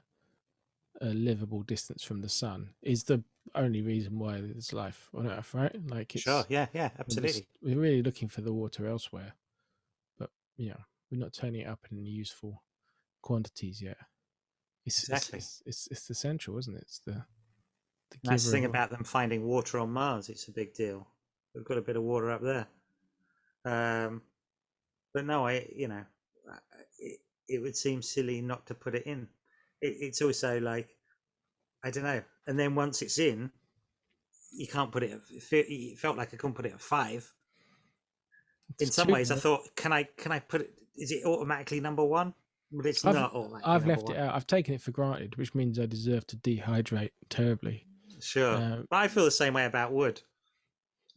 Speaker 1: livable distance from the sun is the only reason why there's life on Earth, right? Like
Speaker 2: Sure,
Speaker 1: it's
Speaker 2: yeah, yeah, absolutely,
Speaker 1: we're really looking for the water elsewhere, but we're not turning it up in useful quantities yet. It's it's
Speaker 2: exactly.
Speaker 1: it's it's essential, isn't it? It's the
Speaker 2: And that's the
Speaker 1: giver
Speaker 2: thing
Speaker 1: of all.
Speaker 2: about them finding water on Mars. It's a big deal. We've got a bit of water up there. Um, but no, it, it would seem silly not to put it in. It's also like I don't know. And then once it's in, you can't put it. It felt like I couldn't put it at 5. In
Speaker 1: It's
Speaker 2: some
Speaker 1: two.
Speaker 2: ways, I thought, can I put it? Is it automatically number 1? But it's
Speaker 1: I've
Speaker 2: not automatically
Speaker 1: I've
Speaker 2: number
Speaker 1: left
Speaker 2: 1.
Speaker 1: it out. I've taken it for granted, which means I deserve to dehydrate terribly.
Speaker 2: Sure, but I feel the same way about wood.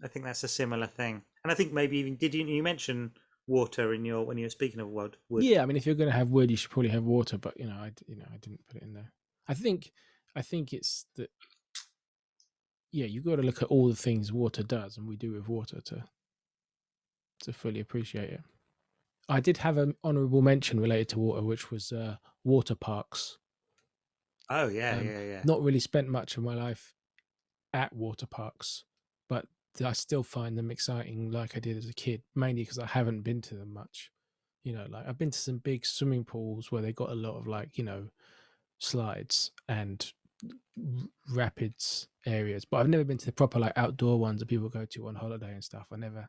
Speaker 2: I think that's a similar thing, and I think maybe even did you mention water in your when you were speaking of wood?
Speaker 1: Yeah, I mean, if you're going to have wood, you should probably have water. But I didn't put it in there. I think it's that. Yeah, you've got to look at all the things water does, and we do with water to fully appreciate it. I did have an honourable mention related to water, which was water parks.
Speaker 2: Oh yeah.
Speaker 1: Not really spent much of my life at water parks, but I still find them exciting, like I did as a kid. Mainly because I haven't been to them much. Like I've been to some big swimming pools where they got a lot of slides and rapids areas, but I've never been to the proper outdoor ones that people go to on holiday and stuff. I never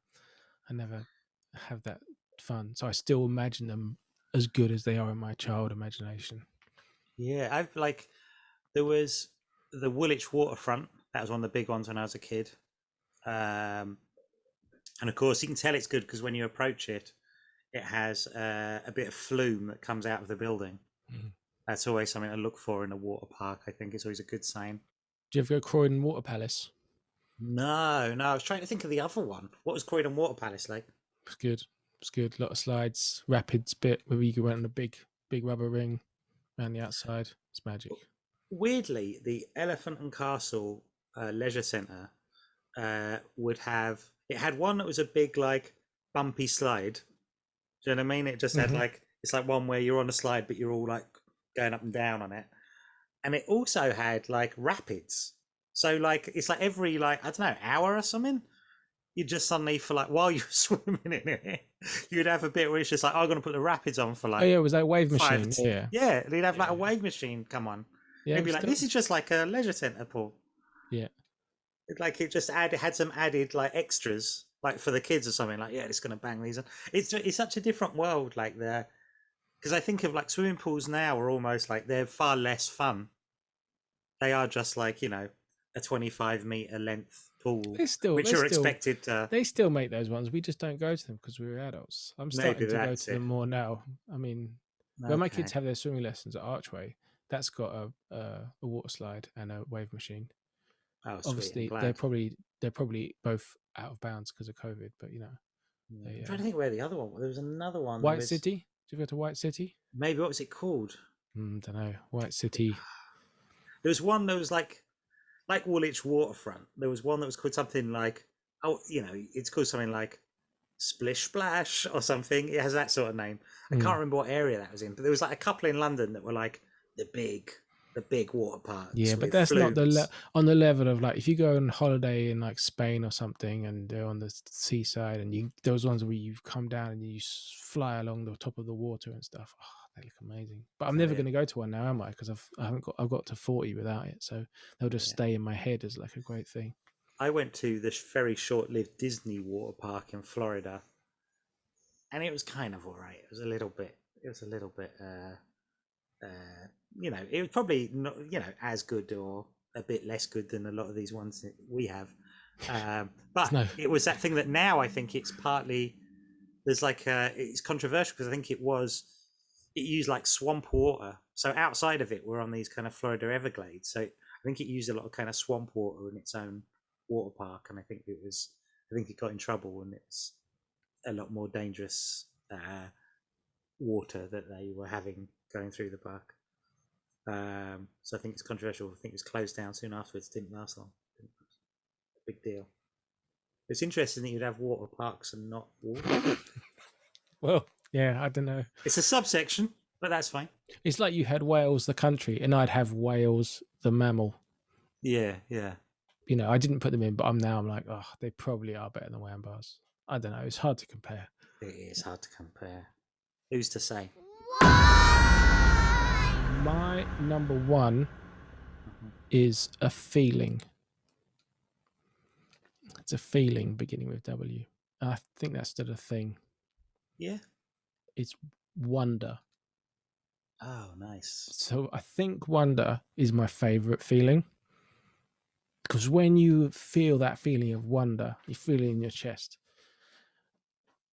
Speaker 1: have that fun, so I still imagine them as good as they are in my child imagination.
Speaker 2: Yeah. I've there was the Woolwich waterfront. That was one of the big ones when I was a kid. And of course, you can tell it's good because when you approach it, it has a bit of flume that comes out of the building.
Speaker 1: Mm.
Speaker 2: That's always something to look for in a water park. I think it's always a good sign.
Speaker 1: Do you ever go Croydon Water Palace?
Speaker 2: No, no. I was trying to think of the other one. What was Croydon Water Palace like?
Speaker 1: It's good. It's good. A lot of slides, rapids bit where you go around a big rubber ring around the outside. It's magic.
Speaker 2: Weirdly, the Elephant and Castle Leisure Centre would have it had one that was a big bumpy slide. Do you know what I mean? It just had it's like one where you're on a slide but you're all going up and down on it. And it also had rapids. So it's like every I don't know, hour or something, you just suddenly for while you're swimming in it, you'd have a bit where it's just I'm gonna put the rapids on for
Speaker 1: oh yeah, it was that wave
Speaker 2: five
Speaker 1: machine. Yeah.
Speaker 2: Yeah, they'd have a wave machine come on.
Speaker 1: Yeah,
Speaker 2: It'd be this is just like a leisure centre pool.
Speaker 1: Yeah.
Speaker 2: It just had some added extras for the kids or something yeah, it's gonna bang these on. It's such a different world there. Because I think of swimming pools now are almost they're far less fun. They are just a 25-meter length pool, which you're expected to.
Speaker 1: They still make those ones. We just don't go to them because we're adults. I'm starting to go to them more now. I mean, when my kids have their swimming lessons at Archway, that's got a water slide and a wave machine.
Speaker 2: Oh,
Speaker 1: obviously they're probably both out of bounds because of COVID, but
Speaker 2: I'm trying to think where the other one was. There was another one.
Speaker 1: White City. Did you go to White City?
Speaker 2: Maybe. What was it called?
Speaker 1: Don't know. White City.
Speaker 2: There was one that was like Woolwich Waterfront. There was one that was called something it's called something like Splish Splash or something. It has that sort of name. I can't remember what area that was in, but there was a couple in London that were the big water parks.
Speaker 1: Yeah, but that's not on the level of if you go on holiday in Spain or something and they're on the seaside and those ones where you come down and you fly along the top of the water and stuff. Oh, they look amazing. But I'm never going to go to one now, am I? Because I've got to 40 without it, so they'll just stay in my head as a great thing.
Speaker 2: I went to this very short-lived Disney water park in Florida, and it was kind of all right. It was a little bit. It was probably not as good or a bit less good than a lot of these ones that we have. But it was that thing that now I think it's partly there's it's controversial because I think it used swamp water. So outside of it, we're on these kind of Florida Everglades. So I think it used a lot of kind of swamp water in its own water park, and I think it got in trouble, and it's a lot more dangerous water that they were having going through the park. So I think it's controversial. I think it was closed down soon afterwards. Didn't last long. Big deal. It's interesting that you'd have water parks and not water.
Speaker 1: Well, yeah, I don't know.
Speaker 2: It's a subsection, but that's fine.
Speaker 1: It's like you had Wales the country, and I'd have Wales the mammal.
Speaker 2: Yeah.
Speaker 1: I didn't put them in, but I'm like, oh, they probably are better than Wham Bars. I don't know. It's hard to compare.
Speaker 2: It is hard to compare. Who's to say?
Speaker 1: My number one is a feeling. It's a feeling beginning with W. I think that's still a thing.
Speaker 2: Yeah.
Speaker 1: It's wonder.
Speaker 2: Oh, nice.
Speaker 1: So I think wonder is my favorite feeling. Because when you feel that feeling of wonder, you feel it in your chest.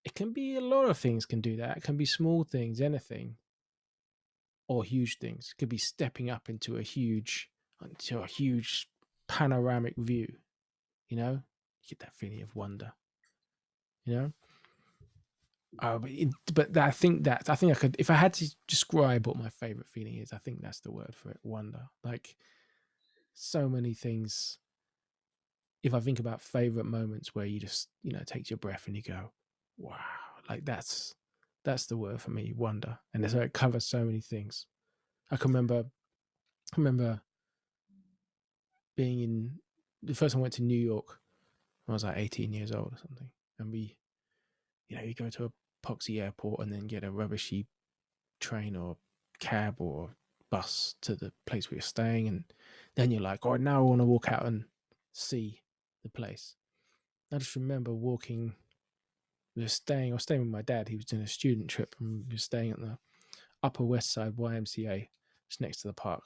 Speaker 1: It can be a lot of things can do that. It can be small things, anything, or huge things. It could be stepping up into a huge panoramic view. You know, you get that feeling of wonder. You know, I think I could, if I had to describe what my favorite feeling is, I think that's the word for it, wonder. Like so many things. If I think about favorite moments where you just, takes your breath and you go, wow, like that's the word for me, wonder. And so it covers so many things. I remember being in the first time I went to New York when I was like 18 years old or something. And you go to a poxy airport and then get a rubbishy train or cab or bus to the place where you're staying. And then you're like, oh, now I want to walk out and see the place. I just remember walking. I was staying with my dad. He was doing a student trip, and we were staying at the Upper West Side YMCA, just next to the park.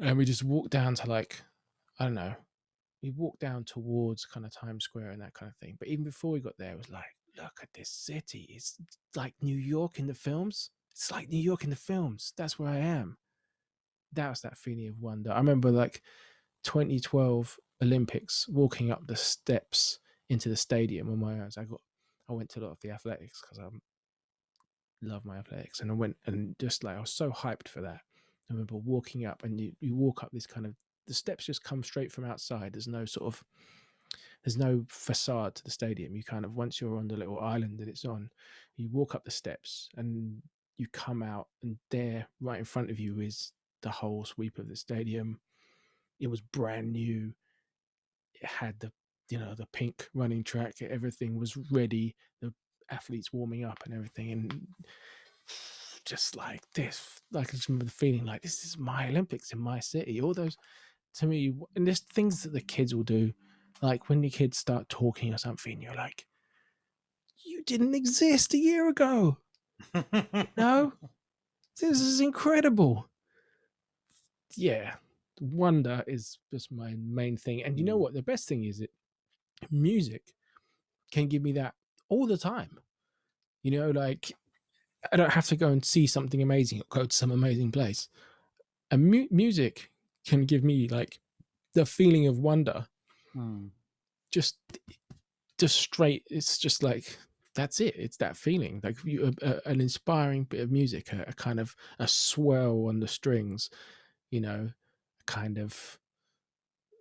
Speaker 1: And we just walked down to I don't know, we walked down towards kind of Times Square and that kind of thing. But even before we got there, it was like, look at this city. It's like New York in the films. It's like New York in the films. That's where I am. That was that feeling of wonder. I remember 2012 Olympics, walking up the steps into the stadium on my own. I went to a lot of the athletics because I love my athletics, and I went and just I was so hyped for that. I remember walking up, and you walk up this kind of, the steps just come straight from outside. There's no facade to the stadium. You kind of, once you're on the little island that it's on, you walk up the steps and you come out, and there right in front of you is the whole sweep of the stadium. It was brand new. It had the pink running track. Everything was ready. The athletes warming up and everything, and just like this, I just remember the feeling like this is my Olympics in my city. All those, to me, and there's things that the kids will do, like when the kids start talking or something, you're like, you didn't exist a year ago. No, this is incredible. Yeah, wonder is just my main thing. And you know what? The best thing is, music can give me that all the time. Like I don't have to go and see something amazing or go to some amazing place. And music can give me the feeling of wonder. Just straight. It's just like that's it. It's that feeling, like an inspiring bit of music, a kind of a swell on the strings, a kind of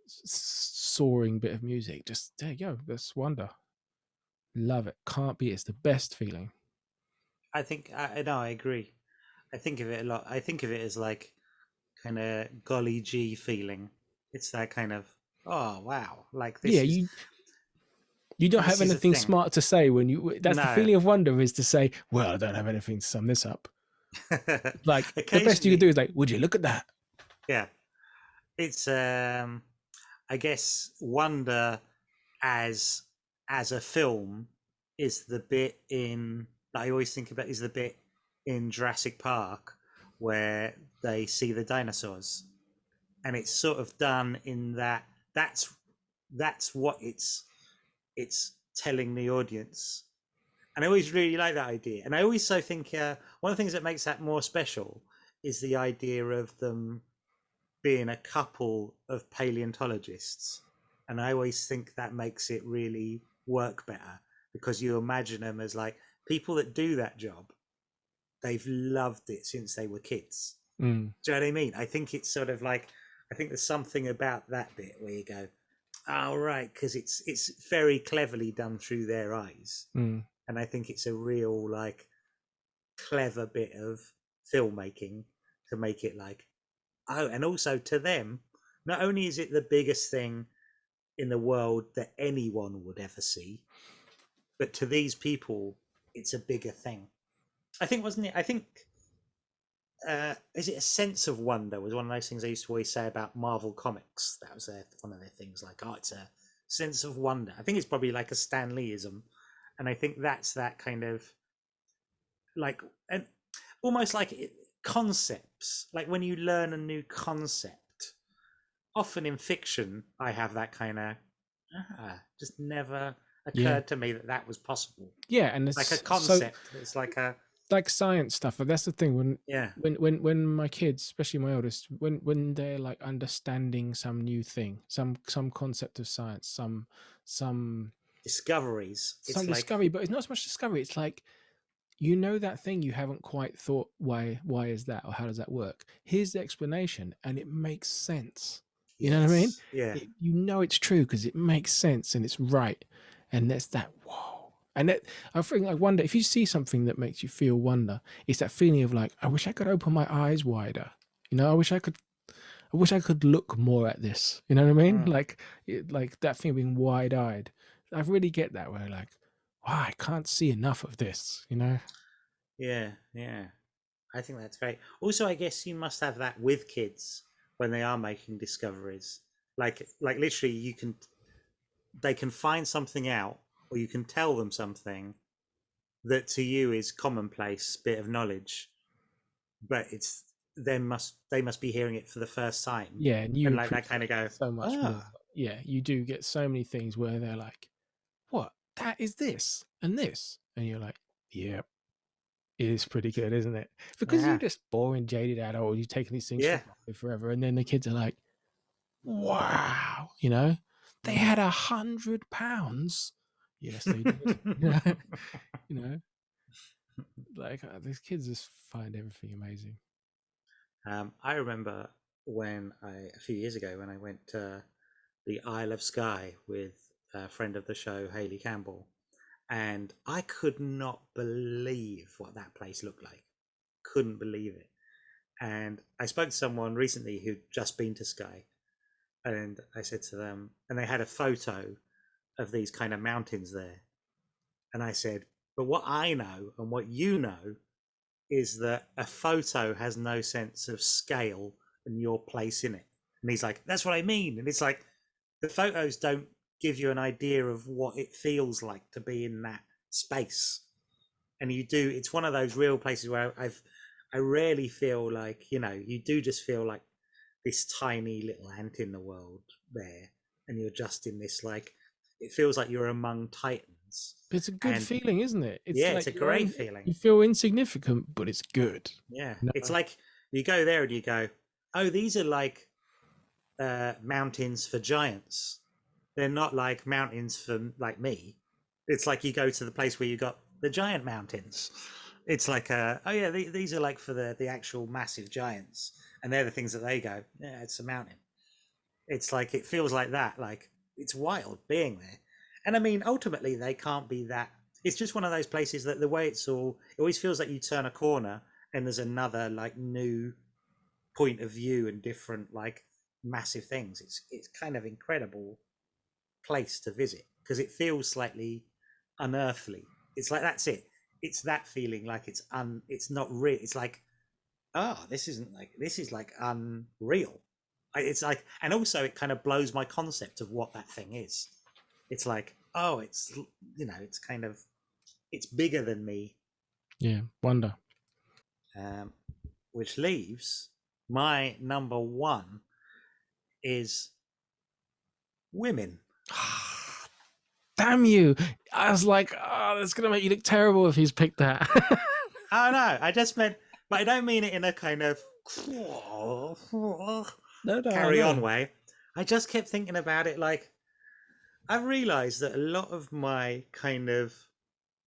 Speaker 1: soaring bit of music. Just there you go. That's wonder. Love it. Can't be. It's the best feeling.
Speaker 2: I think I know. I agree. I think of it a lot. I think of it as like kind of golly gee feeling. It's that kind of, oh wow, like
Speaker 1: Yeah,
Speaker 2: this
Speaker 1: you don't have
Speaker 2: is a
Speaker 1: anything
Speaker 2: thing.
Speaker 1: smart to say when you. That's the
Speaker 2: No.
Speaker 1: feeling of wonder, is to say, well, I don't have anything to sum this up. Like the best you could do
Speaker 2: Occasionally,
Speaker 1: is like, would you look at that?
Speaker 2: yeah. It's I guess wonder as a film is the bit in that I always think about, is the bit in Jurassic Park where they see the dinosaurs, and it's sort of done in that's what it's telling the audience. And I always really like that idea, and I always so think one of the things that makes that more special is the idea of them being a couple of paleontologists. And I always think that makes it really work better, because you imagine them as like people that do that job. They've loved it since they were kids.
Speaker 1: Mm,
Speaker 2: Do you know what I mean? I think it's sort of like, I think there's something about that bit where you go, oh, right, because it's very cleverly done through their eyes.
Speaker 1: mm.
Speaker 2: And I think it's a real like clever bit of filmmaking to make it like, oh, and also to them, not only is it the biggest thing in the world that anyone would ever see, but to these people, it's a bigger thing. I think, wasn't it? I think, is it a sense of wonder was one of those things I used to always say about Marvel Comics. That was one of their things, like, oh, it's a sense of wonder. I think it's probably like a Stan Leeism. And I think that's that kind of like, and almost like concepts, like when you learn a new concept, often in fiction, I have that kind of just never
Speaker 1: Yeah.
Speaker 2: occurred to me that that was possible.
Speaker 1: Yeah, and
Speaker 2: Like a
Speaker 1: it's so
Speaker 2: concept. It's like a
Speaker 1: like science stuff. But that's the thing when
Speaker 2: yeah,
Speaker 1: when my kids, especially my oldest, when they're like understanding some new thing, some concept of science, some
Speaker 2: discoveries.
Speaker 1: some
Speaker 2: It's like
Speaker 1: discovery, but it's not so much discovery. It's like, you know, that thing you haven't quite thought, why is that, or how does that work? Here's the explanation, and it makes sense. You know what I mean?
Speaker 2: yes, yeah,
Speaker 1: You know it's true because it makes sense and it's right, and that's that. Whoa. And that, I think, I wonder if you see something that makes you feel wonder. It's that feeling of like, I wish I could open my eyes wider. You know, I wish I could look more at this. You know what I mean?
Speaker 2: mm,
Speaker 1: Like that thing of being wide eyed. I really get that, where like, wow, I can't see enough of this. You know?
Speaker 2: yeah, yeah. I think that's great. Also, I guess you must have that with kids when they are making discoveries. Like literally, they can find something out, or you can tell them something that to you is commonplace bit of knowledge, but they must be hearing it for the first time,
Speaker 1: Yeah, and you
Speaker 2: and like that
Speaker 1: appreciate
Speaker 2: kind of
Speaker 1: it
Speaker 2: go,
Speaker 1: so much more.
Speaker 2: ah,
Speaker 1: Yeah, you do get so many things where they're like, "What? That is this and this," and you're like, "Yeah, it is pretty good, isn't it?" Because you're
Speaker 2: yeah,
Speaker 1: just boring, jaded adult. You're taking these things for
Speaker 2: yeah.
Speaker 1: granted forever, and then the kids are like, "Wow, you know, they
Speaker 2: Mm.
Speaker 1: had £100." Yes, they did. You know, like these kids just find everything amazing.
Speaker 2: I remember when a few years ago when I went to the Isle of Skye with a friend of the show, Haley Campbell, and I could not believe what that place looked like. Couldn't believe it. And I spoke to someone recently who'd just been to Skye, and I said to them, and they had a photo of these kind of mountains there. And I said, but what I know and what you know is that a photo has no sense of scale and your place in it. And he's like, that's what I mean. And it's like, the photos don't give you an idea of what it feels like to be in that space. And you do, it's one of those real places where I rarely feel like, you do just feel like this tiny little ant in the world there. And you're just in this, like, it feels like you're among titans.
Speaker 1: But it's a good
Speaker 2: And
Speaker 1: feeling, isn't it? It's
Speaker 2: yeah, it's
Speaker 1: like
Speaker 2: a
Speaker 1: you're
Speaker 2: great
Speaker 1: only,
Speaker 2: feeling.
Speaker 1: you feel insignificant, but it's good.
Speaker 2: Yeah.
Speaker 1: You
Speaker 2: It's
Speaker 1: know?
Speaker 2: like you go there and you go, oh, these are like mountains for giants. They're not like mountains for like me. It's like you go to the place where you got the giant mountains. It's like, oh yeah, these are like for the actual massive giants, and they're the things that they go. Yeah, it's a mountain. It's like it feels like that. Like it's wild being there, and I mean, ultimately, they can't be that. It's just one of those places that the way it's all, it always feels like you turn a corner and there's another like new point of view and different like massive things. It's kind of incredible place to visit because it feels slightly unearthly. It's like that's it. It's that feeling like it's not real. It's like, oh, this isn't like this is like unreal. It's like, and also it kind of blows my concept of what that thing is. It's like, oh, it's kind of it's bigger than me,
Speaker 1: Yeah, wonder.
Speaker 2: um, which leaves my number one is women.
Speaker 1: Damn you! I was like, oh, that's gonna make you look terrible if he's picked that.
Speaker 2: Oh no, I just meant, but I don't mean it in a kind of
Speaker 1: No, no, I
Speaker 2: carry on
Speaker 1: know.
Speaker 2: way. I just kept thinking about it like I realized that a lot of my kind of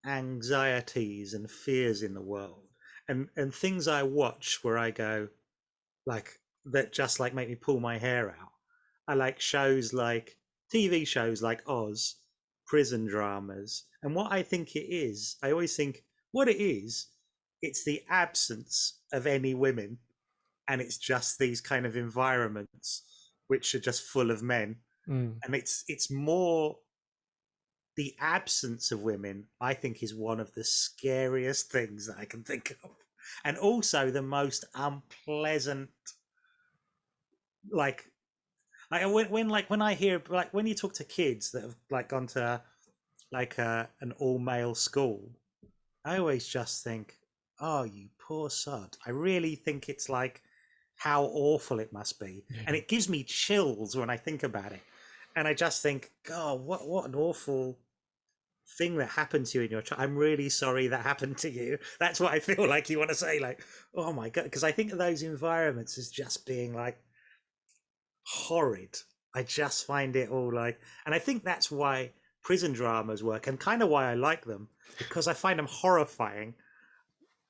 Speaker 2: anxieties and fears in the world and things I watch where I go like that just like make me pull my hair out. I like shows like TV shows like Oz, prison dramas. And what I think it is, I always think what it is, it's the absence of any women and it's just these kind of environments which are just full of men.
Speaker 1: Mm.
Speaker 2: And it's more the absence of women, I think, is one of the scariest things that I can think of. And also the most unpleasant, like when I hear like when you talk to kids that have like gone to like an all male school, I always just think, oh, you poor sod. I really think it's like how awful it must be.
Speaker 1: Yeah.
Speaker 2: And it gives me chills when I think about it. And I just think, God, what an awful thing that happened to you in your child. I'm really sorry that happened to you. That's what I feel like you want to say, like, oh my God. Because I think of those environments as just being like horrid. I just find it all like, and I think that's why prison dramas work and kind of why I like them, because I find them horrifying.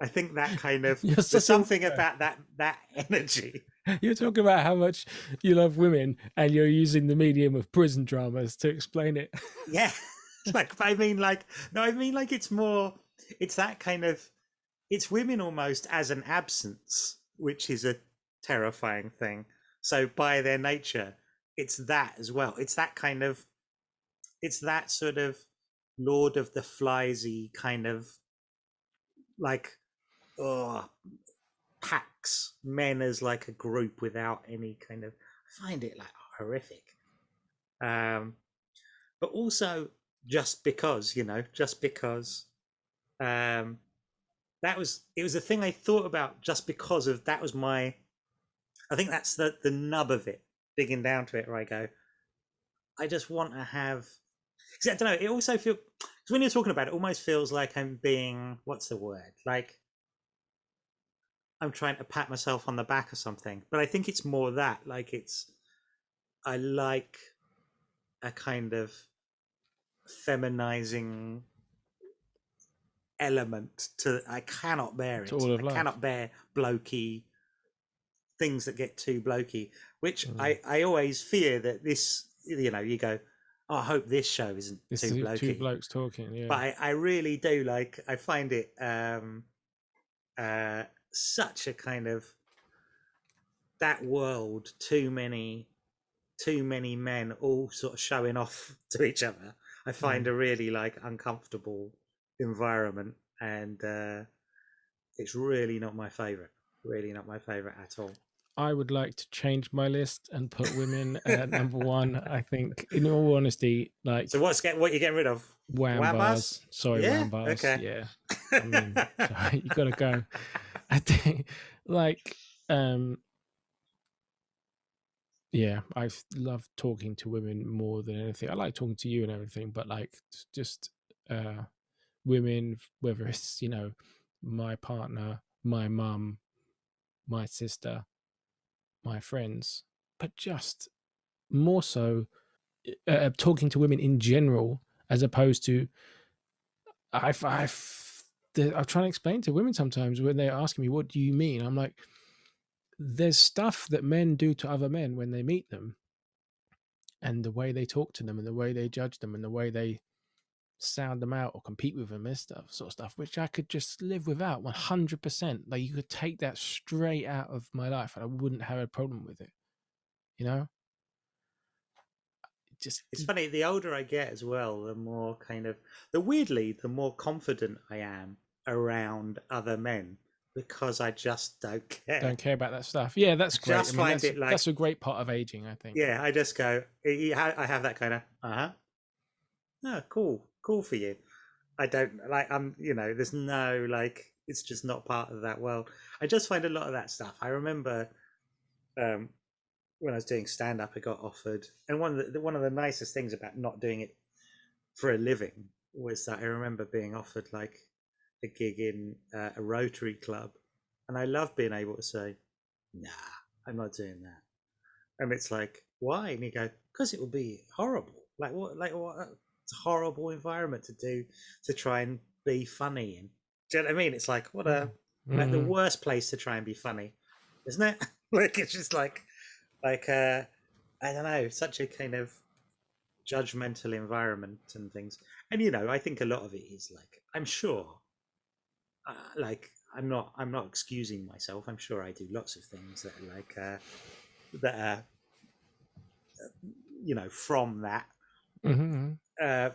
Speaker 2: I think that kind of,
Speaker 1: You're
Speaker 2: there's
Speaker 1: such a
Speaker 2: something
Speaker 1: weirdo.
Speaker 2: about that energy.
Speaker 1: You're talking about how much you love women, and you're using the medium of prison dramas to explain it.
Speaker 2: Yeah. Like, I mean, like, no, I mean, like, it's more, it's that kind of, it's women almost as an absence, which is a terrifying thing. So by their nature, it's that as well. It's that kind of, it's that sort of Lord of the Fliesy kind of like, oh, packs men as like a group without any kind of, I find it like horrific. But also just because, just because, um, it was a thing I thought about just because of that was my, I think that's the nub of it, digging down to it, where I go, I just want to have, because I don't know, it also feels, because when you're talking about it, it almost feels like I'm being, what's the word? Like I'm trying to pat myself on the back or something. But I think it's more that, like I like a kind of feminizing element to, I cannot bear
Speaker 1: To
Speaker 2: it.
Speaker 1: all of
Speaker 2: I
Speaker 1: life.
Speaker 2: cannot bear blokey things that get too blokey, which
Speaker 1: Mm.
Speaker 2: I always fear that this, you go, oh, I hope this show isn't
Speaker 1: It's
Speaker 2: too
Speaker 1: the two
Speaker 2: blokey.
Speaker 1: blokes talking, yeah.
Speaker 2: But I really do like, I find it such a kind of, that world, too many men all sort of showing off to each other. I find a really like uncomfortable environment, and it's really not my favorite. Really not my favorite at all.
Speaker 1: I would like to change my list and put women at number one. I think, in all honesty, like
Speaker 2: So what you getting rid of?
Speaker 1: Wham
Speaker 2: Wham Bars?
Speaker 1: Bars. Sorry,
Speaker 2: Yeah.
Speaker 1: Wham Bars.
Speaker 2: Okay.
Speaker 1: Yeah. I mean, sorry, you gotta go. I think, like, um, yeah, I love talking to women more than anything. I like talking to you and everything, but like, just women, whether it's my partner, my mum, my sister, my friends, but just more so talking to women in general, as opposed to I'm trying to explain to women sometimes when they're asking me, "What do you mean?" I'm like, "There's stuff that men do to other men when they meet them, and the way they talk to them, and the way they judge them, and the way they sound them out or compete with them, and stuff, sort of stuff, which I could just live without 100%. Like you could take that straight out of my life, and I wouldn't have a problem with it. You know, just
Speaker 2: It's funny, the older I get as well, the more kind of, the more confident I am around other men, because I just don't care.
Speaker 1: don't care about that stuff. Yeah,
Speaker 2: I
Speaker 1: that's great. I
Speaker 2: just
Speaker 1: mean,
Speaker 2: find it like,
Speaker 1: that's a great part of aging, I think.
Speaker 2: yeah, I just go, I have that kind of, oh, cool for you. I don't like, there's no like, it's just not part of that world. I just find a lot of that stuff. I remember um, when I was doing stand up, I got offered, and one of the nicest things about not doing it for a living was that I remember being offered like a gig in a Rotary club, and I love being able to say, "Nah, I'm not doing that." And it's like, "Why?" And you go, "Because it will be horrible. Like what? Like what? It's a horrible environment to do to try and be funny in." Do you know what I mean? It's like what a like the
Speaker 1: Mm-hmm.
Speaker 2: worst place to try and be funny, isn't it? Like it's just like I don't know, such a kind of judgmental environment and things. And I think a lot of it is like, I'm sure, like I'm not excusing myself. I'm sure I do lots of things that are like that are from that.
Speaker 1: Mm-hmm.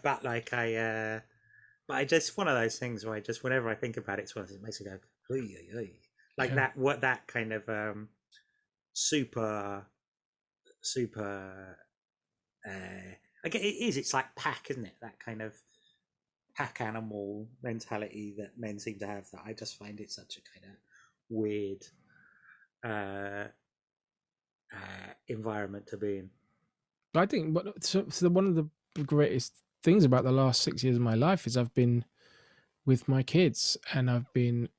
Speaker 2: But like but I just one of those things where I just whenever I think about it, it's one of those, it makes me go, "Oy, oy, oy." Like
Speaker 1: Yeah.
Speaker 2: that. What that kind of super super. Like it is. It's like pack, isn't it? That kind of pack animal mentality that men seem to have, that I just find it such a kind of weird environment to be in.
Speaker 1: I think so one of the greatest things about the last 6 years of my life is I've been with my kids and I've been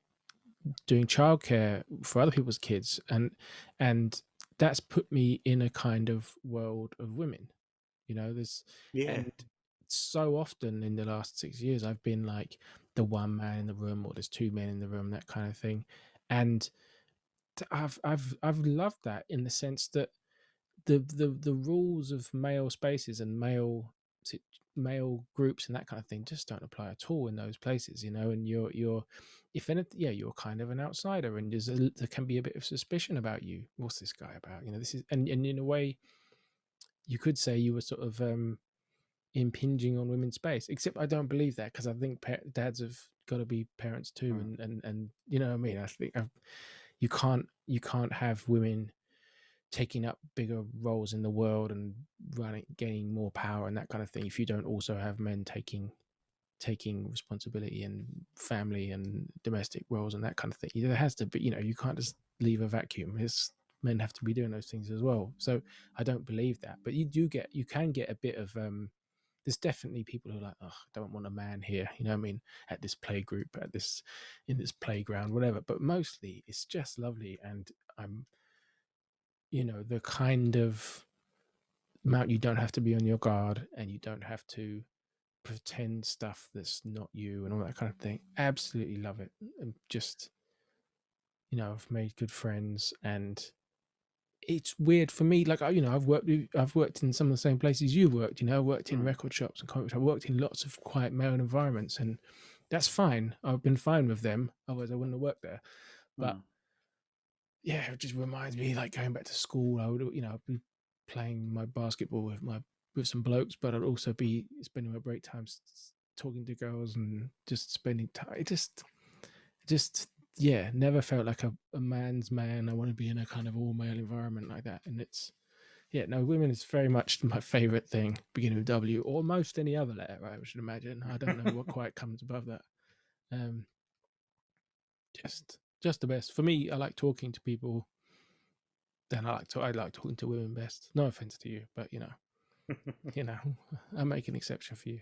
Speaker 1: doing childcare for other people's kids, and that's put me in a kind of world of women. There's
Speaker 2: Yeah,
Speaker 1: and so often in the last 6 years I've been like the one man in the room, or there's two men in the room, that kind of thing. And I've loved that, in the sense that the rules of male spaces and male groups and that kind of thing just don't apply at all in those places. And you're if anything, yeah, you're kind of an outsider, and there can be a bit of suspicion about you. What's this guy about? This is, and in a way you could say you were sort of impinging on women's space, except I don't believe that, because I think dads have got to be parents too.
Speaker 2: mm.
Speaker 1: And you know what I mean. I think you can't have women taking up bigger roles in the world and gaining more power and that kind of thing if you don't also have men taking responsibility and family and domestic roles and that kind of thing. There has to be, you can't just leave a vacuum. Men have to be doing those things as well. So I don't believe that, but you can get a bit of there's definitely people who are like, oh, I don't want a man here, you know what I mean, at this play group, in this playground, whatever. But mostly it's just lovely. And I'm, the kind of amount you don't have to be on your guard, and you don't have to pretend stuff that's not you and all that kind of thing. Absolutely love it. And just, I've made good friends, and it's weird for me. Like, I've worked in some of the same places you've worked. I worked in
Speaker 2: Mm.
Speaker 1: record shops and comic shops. I worked in lots of quiet male environments, and that's fine. I've been fine with them. Otherwise, I wouldn't have worked there. But
Speaker 2: Mm.
Speaker 1: yeah, it just reminds me, like, going back to school. I would, I'd be playing my basketball with some blokes, but I'd also be spending my break time talking to girls and just spending time. It just yeah, never felt like a man's man. I want to be in a kind of all male environment like that. And it's, yeah, no, women is very much my favorite thing, beginning with W, or most any other letter, I should imagine. I don't know what quite comes above that. Um, just the best for me. I like talking to people. Then I like talking to women best. No offense to you, but you know, I make an exception for you.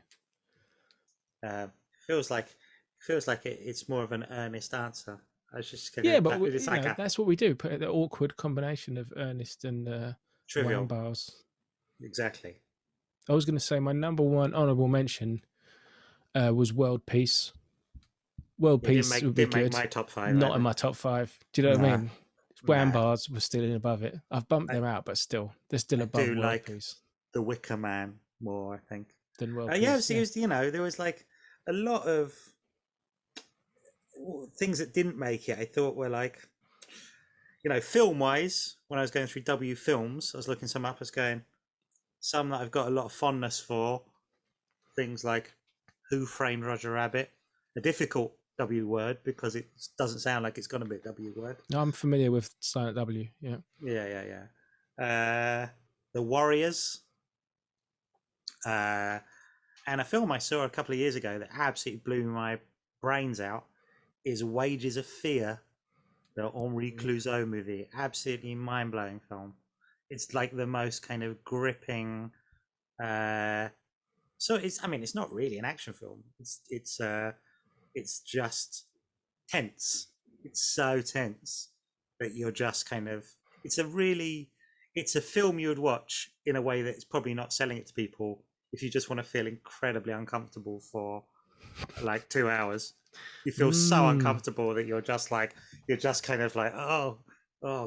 Speaker 2: uh, feels like it's more of an earnest answer. I was just gonna.
Speaker 1: Yeah, but
Speaker 2: It's like a
Speaker 1: that's what we do. Put the awkward combination of earnest and Wham
Speaker 2: trivial.
Speaker 1: Bars.
Speaker 2: Exactly.
Speaker 1: I was going to say my number one honourable mention was World Peace. World
Speaker 2: It didn't
Speaker 1: Peace
Speaker 2: make
Speaker 1: would be
Speaker 2: didn't make
Speaker 1: good.
Speaker 2: my top five
Speaker 1: Not in
Speaker 2: either.
Speaker 1: my top five. Do you know what I
Speaker 2: Nah,
Speaker 1: mean? Wham
Speaker 2: nah.
Speaker 1: Bars were still in above it. I've bumped
Speaker 2: I
Speaker 1: them out, but still, they're still
Speaker 2: I
Speaker 1: above
Speaker 2: do
Speaker 1: World
Speaker 2: like
Speaker 1: Peace
Speaker 2: the Wicker Man more. I think.
Speaker 1: than World
Speaker 2: Yeah,
Speaker 1: Peace.
Speaker 2: so
Speaker 1: Yeah.
Speaker 2: there was like a lot of things that didn't make it. I thought were like, film wise. When I was going through W films, I was looking some up. I was going some that I've got a lot of fondness for. Things like Who Framed Roger Rabbit, a difficult W word because it doesn't sound like it's going to be a W word.
Speaker 1: No, I'm familiar with Silent W. Yeah.
Speaker 2: Yeah, yeah, yeah. The Warriors, uh, and a film I saw a couple of years ago that absolutely blew my brains out is Wages of Fear, the Henri Clouzot movie. Absolutely mind blowing film. It's like the most kind of gripping. So it's not really an action film. It's just tense. It's so tense that you're just kind of. It's a really. It's a film you would watch in a way that's probably not selling it to people if you just want to feel incredibly uncomfortable for like 2 hours. You feel so
Speaker 1: Mm.
Speaker 2: uncomfortable that you're just kind of like, oh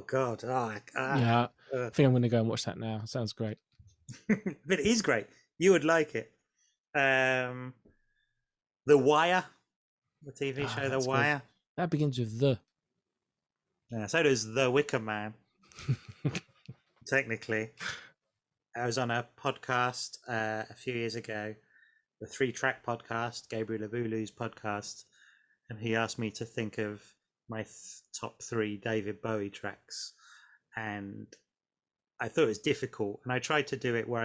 Speaker 2: god,
Speaker 1: Yeah. I think I'm going to go and watch that now. Sounds great.
Speaker 2: but it is great. You would like it. Um, The Wire, the TV
Speaker 1: Ah,
Speaker 2: show The
Speaker 1: that's good.
Speaker 2: Wire.
Speaker 1: That begins with the.
Speaker 2: Yeah, so does The Wicker Man. Technically, I was on a podcast a few years ago, the 3-track podcast, Gabriel Abulu's podcast, and he asked me to think of my top 3 David Bowie tracks, and I thought it was difficult, and I tried to do it where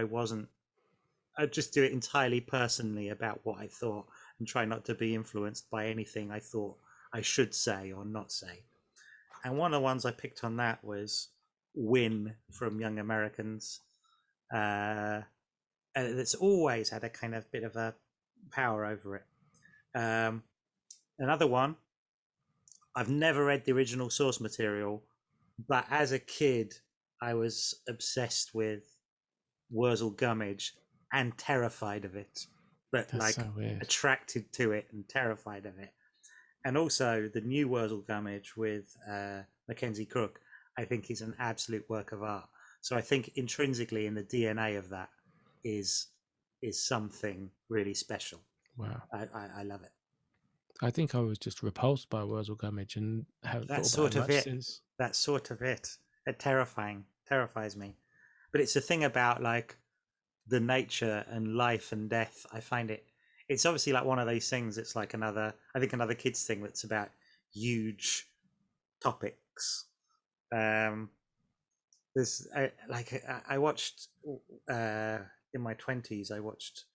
Speaker 2: I'd just do it entirely personally about what I thought and try not to be influenced by anything I thought I should say or not say. And one of the ones I picked on that was win from young Americans. And it's always had a kind of bit of a power over it. Another one, I've never read the original source material, but as a kid, I was obsessed with Wurzel Gummidge and terrified of it, but
Speaker 1: That's
Speaker 2: like
Speaker 1: so weird.
Speaker 2: attracted to it and terrified of it. And also the new Wurzel Gummidge with Mackenzie Crook, I think is an absolute work of art. So I think intrinsically in the DNA of that is something really special.
Speaker 1: Wow.
Speaker 2: I love it.
Speaker 1: I think I was just repulsed by Wurzel Gummidge and haven't
Speaker 2: That's
Speaker 1: thought about
Speaker 2: sort
Speaker 1: it
Speaker 2: of
Speaker 1: much
Speaker 2: it.
Speaker 1: since.
Speaker 2: That's sort of it. It terrifies me. But it's a thing about like the nature and life and death. I find it's obviously like one of those things. It's like another kids thing that's about huge topics. There's I watched in my 20s. I watched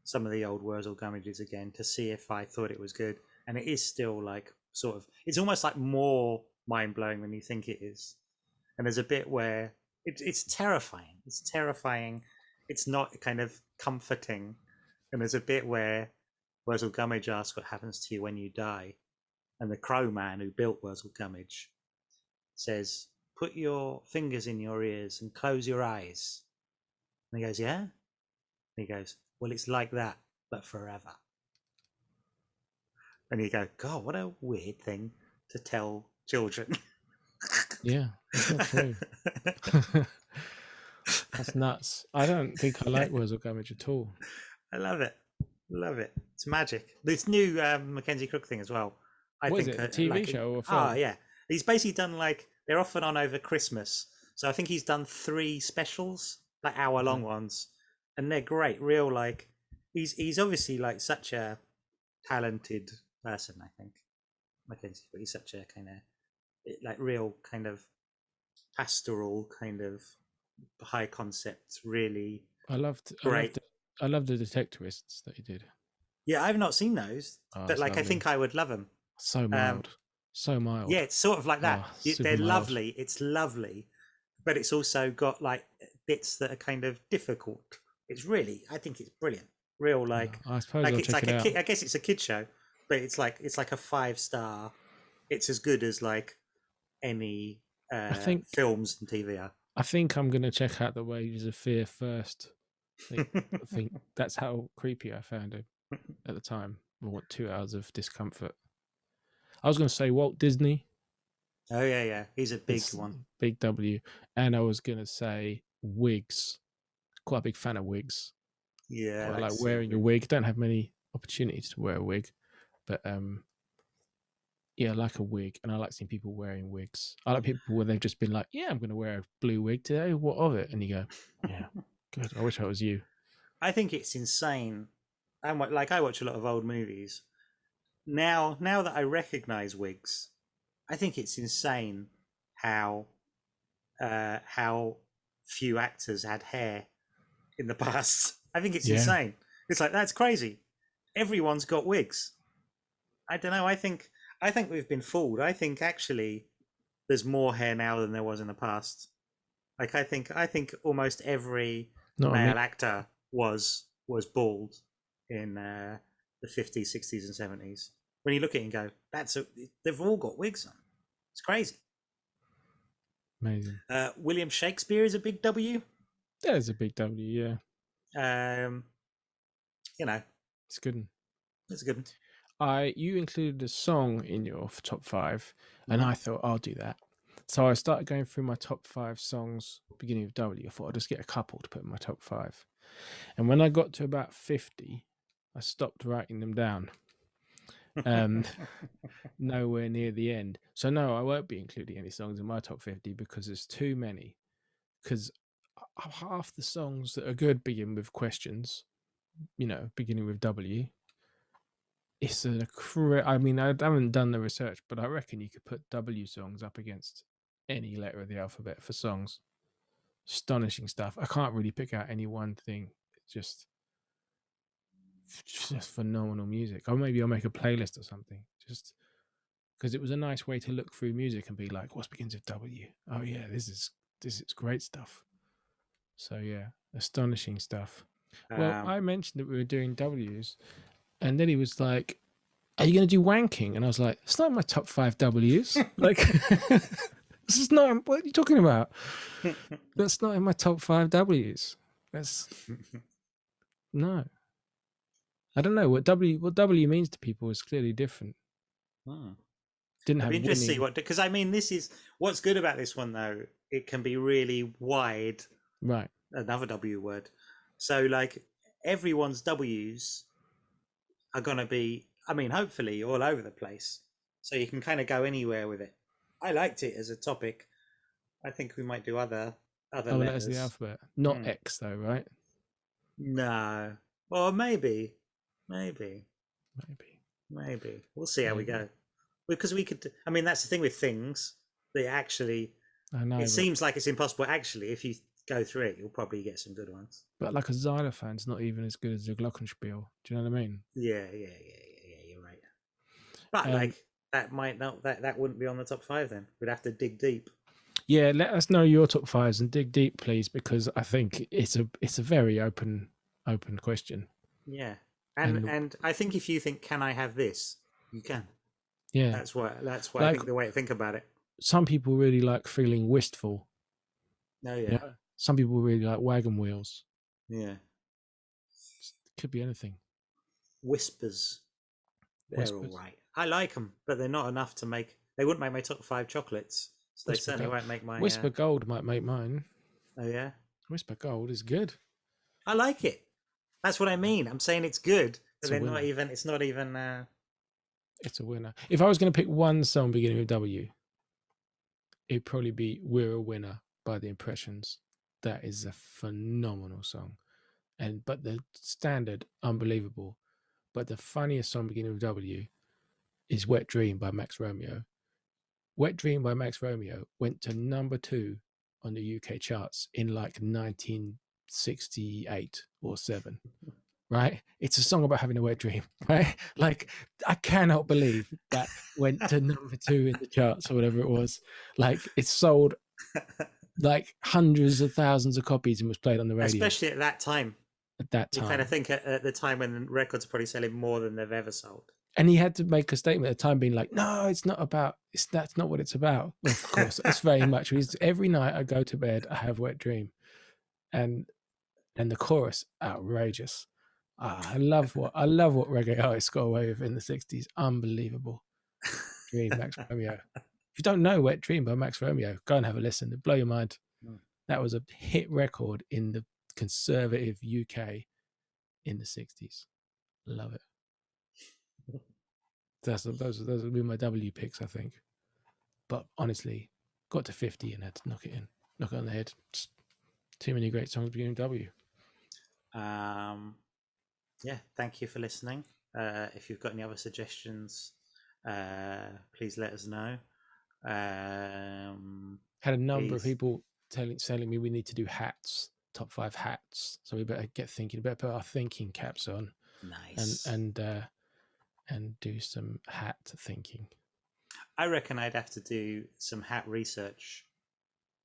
Speaker 2: some of the old Wurzel Gummidges again to see if I thought it was good, and it is still like sort of. It's almost like more mind blowing than you think it is. And there's a bit where it's terrifying. It's terrifying. It's not kind of comforting. And there's a bit where Wurzel Gummidge asks what happens to you when you die, and the Crow Man who built Wurzel Gummidge says, "Put your fingers in your ears and close your eyes." And he goes, "Yeah." And he goes, "Well, it's like that, but forever." And you go, "God, what a weird thing to tell children."
Speaker 1: Yeah, it's not true. That's nuts. I don't think I like Wurzel Gummidge at all.
Speaker 2: I love it. Love it. It's magic. This new Mackenzie Crook thing as well. I
Speaker 1: What is
Speaker 2: think
Speaker 1: it, a TV
Speaker 2: like
Speaker 1: show or a film?
Speaker 2: yeah. He's basically done like they're often on over Christmas. So I think he's done 3 specials, like hour-long ones, and they're great. Real like he's obviously like such a talented person, I think. Mackenzie, but he's such a kind of like real kind of pastoral kind of high concept, really
Speaker 1: I loved
Speaker 2: great.
Speaker 1: I loved the Detectorists that he did.
Speaker 2: Yeah, I've not seen those,
Speaker 1: Oh,
Speaker 2: but
Speaker 1: it's
Speaker 2: like I
Speaker 1: lovely.
Speaker 2: think I would love them.
Speaker 1: So
Speaker 2: Um,
Speaker 1: mild. So mild.
Speaker 2: yeah, it's sort of like that.
Speaker 1: Oh, super
Speaker 2: They're
Speaker 1: mild.
Speaker 2: lovely. It's lovely, but it's also got like bits that are kind of difficult. It's really, I think it's brilliant. Real
Speaker 1: I suppose I'll
Speaker 2: it's
Speaker 1: check
Speaker 2: like
Speaker 1: it
Speaker 2: a
Speaker 1: out.
Speaker 2: kid. I guess it's a kid show, but it's like a 5-star. It's as good as like any films and TV are.
Speaker 1: I think I'm gonna check out The Wages of Fear first. I think that's how creepy I found him at the time. I want 2 hours of discomfort. I was gonna say Walt Disney.
Speaker 2: Oh yeah, he's a big
Speaker 1: It's
Speaker 2: one.
Speaker 1: big W. And I was gonna say wigs. Quite a big fan of wigs.
Speaker 2: Yeah,
Speaker 1: Quite
Speaker 2: I
Speaker 1: like
Speaker 2: see
Speaker 1: wearing a wig. Don't have many opportunities to wear a wig, but yeah, I like a wig, and I like seeing people wearing wigs. I like people where they've just been like, "Yeah, I'm going to wear a blue wig today. What of it?" And you go, "Yeah, good. I wish I was you."
Speaker 2: I think it's insane. I watch a lot of old movies. Now that I recognise wigs, I think it's insane how few actors had hair in the past. I think it's
Speaker 1: Yeah,
Speaker 2: insane. It's like that's crazy. Everyone's got wigs. I don't know. I think we've been fooled. I think actually there's more hair now than there was in the past. Like I think almost every
Speaker 1: not on me.
Speaker 2: male actor was bald in the 50s, 60s, and 70s. When you look at it and go, they've all got wigs on. It's crazy.
Speaker 1: Amazing.
Speaker 2: William Shakespeare is a big W.
Speaker 1: There's a big W. Yeah,
Speaker 2: You know,
Speaker 1: it's good.
Speaker 2: it's a good one.
Speaker 1: You included a song in your top 5, and
Speaker 2: Mhm.
Speaker 1: I thought I'll do that. So I started going through my top 5 songs beginning with W. I thought I'd just get a couple to put in my top 5. And when I got to about 50, I stopped writing them down. Nowhere near the end. So no, I won't be including any songs in my top 50 because there's too many. Because half the songs that are good begin with questions, beginning with W. It's I mean, I haven't done the research, but I reckon you could put W songs up against any letter of the alphabet for songs. Astonishing stuff. I can't really pick out any one thing. It's just phenomenal music. Or maybe I'll make a playlist or something. Just because it was a nice way to look through music and be like, what begins with W? Oh yeah, this is this is great stuff. So yeah, astonishing stuff. Well,
Speaker 2: Um,
Speaker 1: I mentioned that we were doing W's, and then he was like, "Are you going to do wanking?" And I was like, "It's not in my top 5 W's. Like, this is not. What are you talking about? That's not in my top 5 W's. That's no. I don't know what W means to people is clearly different.
Speaker 2: hmm.
Speaker 1: Didn't
Speaker 2: I'd be
Speaker 1: have
Speaker 2: interested to see
Speaker 1: winning.
Speaker 2: what, because I mean, this is what's good about this one though. It can be really wide.
Speaker 1: Right.
Speaker 2: Another W word. So like everyone's W's are going to be, I mean, hopefully all over the place. So you can kind of go anywhere with it. I liked it as a topic. I think we might do other
Speaker 1: Oh, letters of the
Speaker 2: letters.
Speaker 1: alphabet. Not
Speaker 2: Hmm.
Speaker 1: X though, right?
Speaker 2: No, or maybe, maybe,
Speaker 1: Maybe.
Speaker 2: maybe. We'll see how we
Speaker 1: Maybe.
Speaker 2: go. Because we could. I mean, that's the thing with things. They actually,
Speaker 1: I know,
Speaker 2: it seems like it's impossible. Actually, if you go through it, you'll probably get some good ones.
Speaker 1: but like a xylophone's not even as good as a glockenspiel. Do you know what I mean?
Speaker 2: Yeah. You're right. But
Speaker 1: Um,
Speaker 2: like that might not that wouldn't be on the top 5 then. We'd have to dig deep.
Speaker 1: yeah, let us know your top 5s and dig deep, please, because I think it's a very open question.
Speaker 2: Yeah.
Speaker 1: And
Speaker 2: And I think if you think, can I have this? You can.
Speaker 1: yeah,
Speaker 2: That's what I
Speaker 1: like
Speaker 2: think the way to think about it.
Speaker 1: some people really like feeling wistful.
Speaker 2: Oh
Speaker 1: You
Speaker 2: yeah.
Speaker 1: know? Some people really like wagon wheels.
Speaker 2: Yeah.
Speaker 1: Could be anything.
Speaker 2: Whispers. They're all
Speaker 1: Whispers.
Speaker 2: right. I like them, but they're not enough to make. They wouldn't make my top 5 chocolates. So they
Speaker 1: Whisper
Speaker 2: certainly
Speaker 1: gold.
Speaker 2: won't make my.
Speaker 1: Whisper gold might make mine.
Speaker 2: Oh yeah.
Speaker 1: Whisper gold is good.
Speaker 2: I like it. That's what I mean. I'm saying it's good, but
Speaker 1: It's a
Speaker 2: they're not
Speaker 1: winner.
Speaker 2: even. It's not even.
Speaker 1: It's a winner. If I was going to pick one song beginning with W, it'd probably be "We're a Winner" by The Impressions. That is a phenomenal song, but the standard unbelievable. But the funniest song beginning with W is "Wet Dream" by Max Romeo. "Wet Dream" by Max Romeo went to #2 on the UK charts in like 1968 or 7. Right? It's a song about having a wet dream, right? Like, I cannot believe that went to #2 in the charts or whatever it was. Like, it sold like hundreds of thousands of copies and was played on the radio
Speaker 2: Especially at that time.
Speaker 1: at that
Speaker 2: You kind of
Speaker 1: time.
Speaker 2: think at the time when records are probably selling more than they've ever sold.
Speaker 1: And he had to make a statement at the time being like, no, it's not about, that's not what it's about. Well, of course, it's very much. Every night I go to bed, I have wet dream. And the chorus, outrageous. I love what reggae artists got away with in the 60s. Unbelievable. Dream, Max Romeo. If you don't know Wet Dream by Max Romeo, go and have a listen. It'll blow your mind. That was a hit record in the conservative UK in the 60s. Love it. Those would be my W picks, I think. But honestly, got to 50 and had to knock it on the head. Just too many great songs beginning W.
Speaker 2: Yeah, thank you for listening. If you've got any other suggestions, please let us know.
Speaker 1: Had a number of people telling me we need to do hats, top 5 hats. So we better get thinking. Better put our thinking caps on.
Speaker 2: Nice.
Speaker 1: And do some hat thinking.
Speaker 2: I reckon I'd have to do some hat research,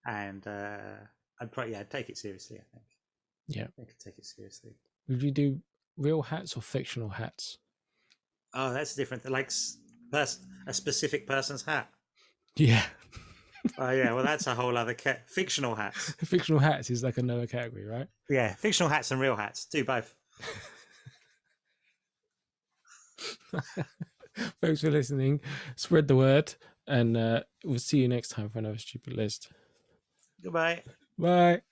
Speaker 2: and I'd take it seriously. I think.
Speaker 1: Yeah,
Speaker 2: I could take it seriously.
Speaker 1: Would you do real hats or fictional hats?
Speaker 2: Oh, that's different. Like a specific person's hat.
Speaker 1: Yeah.
Speaker 2: Oh yeah, well that's a whole other fictional hats.
Speaker 1: Fictional hats is like another category, right?
Speaker 2: Yeah, fictional hats and real hats. Do both.
Speaker 1: Thanks for listening. Spread the word, and we'll see you next time for another stupid list.
Speaker 2: Goodbye.
Speaker 1: Bye.